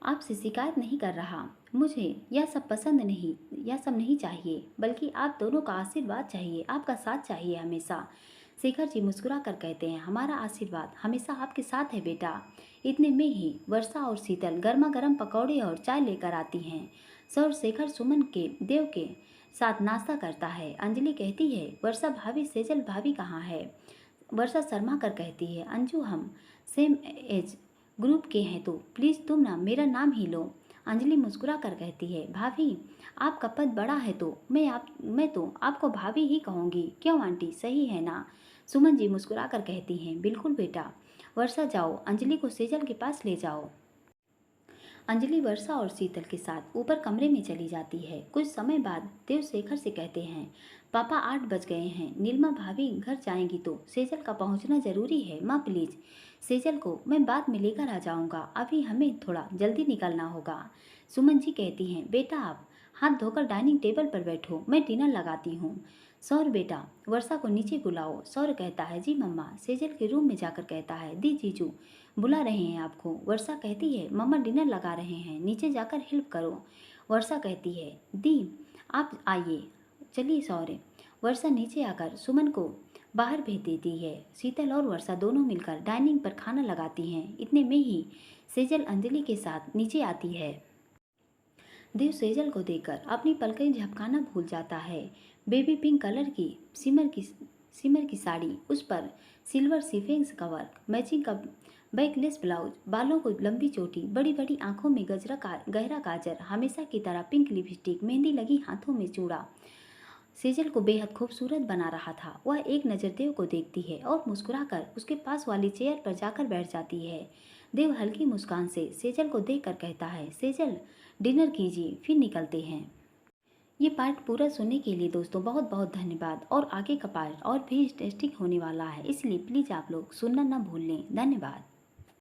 आपसे शिकायत नहीं कर रहा, मुझे यह सब पसंद नहीं, यह सब नहीं चाहिए, बल्कि आप दोनों का आशीर्वाद चाहिए, आपका साथ चाहिए हमेशा। शेखर जी मुस्कुरा कर कहते हैं, हमारा आशीर्वाद हमेशा आपके साथ है बेटा। इतने में ही वर्षा और शीतल गर्मा गर्म पकौड़े और चाय लेकर आती हैं। सर शेखर सुमन के देव के साथ नाश्ता करता है। अंजलि कहती है, वर्षा भाभी सेजल भाभी कहाँ है? वर्षा शर्मा कर कहती है, अंजू हम सेम एज ग्रुप के हैं तो प्लीज़ तुम ना मेरा नाम ही लो। अंजलि मुस्कुरा कर कहती है, भाभी आपका पद बड़ा है तो मैं तो आपको भाभी ही कहूँगी, क्यों आंटी सही है ना? सुमन जी मुस्कुरा कर कहती हैं, बिल्कुल बेटा। वर्षा जाओ अंजलि को सेजल के पास ले जाओ। अंजलि वर्षा और शीतल के साथ ऊपर कमरे में चली जाती है। कुछ समय बाद देव शेखर से कहते हैं, पापा 8 बज गए हैं, नीलमा भाभी घर जाएंगी तो सेजल का पहुंचना जरूरी है। माँ प्लीज़ सेजल को मैं बाद में लेकर आ जाऊंगा, अभी हमें थोड़ा जल्दी निकलना होगा। सुमन जी कहती हैं, बेटा आप हाथ धोकर डाइनिंग टेबल पर बैठो, मैं डिनर लगाती हूँ। सौर बेटा वर्षा को नीचे बुलाओ। सौर कहता है, जी मम्मा। सेजल के रूम में जाकर कहता है, दी जीजू बुला रहे हैं आपको। वर्षा कहती है, मम्मा डिनर लगा रहे हैं, नीचे जाकर हेल्प करो। वर्षा कहती है, दी आप आइए, चलिए सौर्य। वर्षा नीचे आकर सुमन को बाहर भेज देती है। शीतल और वर्षा दोनों मिलकर डाइनिंग पर खाना लगाती हैं। इतने में ही सेजल अंजलि के साथ नीचे आती है। देव सेजल को देखकर अपनी पलकें झपकाना भूल जाता है। बेबी पिंक कलर की सिमर की साड़ी, उस पर सिल्वर सीफेंस का वर्क, मैचिंग का बैकलेस ब्लाउज, बालों को लंबी चोटी, बड़ी बड़ी आंखों में गहरा काजर, हमेशा की तरह पिंक लिपस्टिक, मेहंदी लगी हाथों में चूड़ा सेजल को बेहद खूबसूरत बना रहा था। वह एक नज़र देव को देखती है और मुस्कुराकर उसके पास वाली चेयर पर जाकर बैठ जाती है। देव हल्की मुस्कान से सेजल को देखकर कहता है, सेजल डिनर कीजिए फिर निकलते हैं। ये पार्ट पूरा सुनने के लिए दोस्तों बहुत बहुत धन्यवाद। और आगे का पार्ट और भी इंटरेस्टिंग होने वाला है, इसलिए प्लीज़ आप लोग सुनना ना भूल लें। धन्यवाद।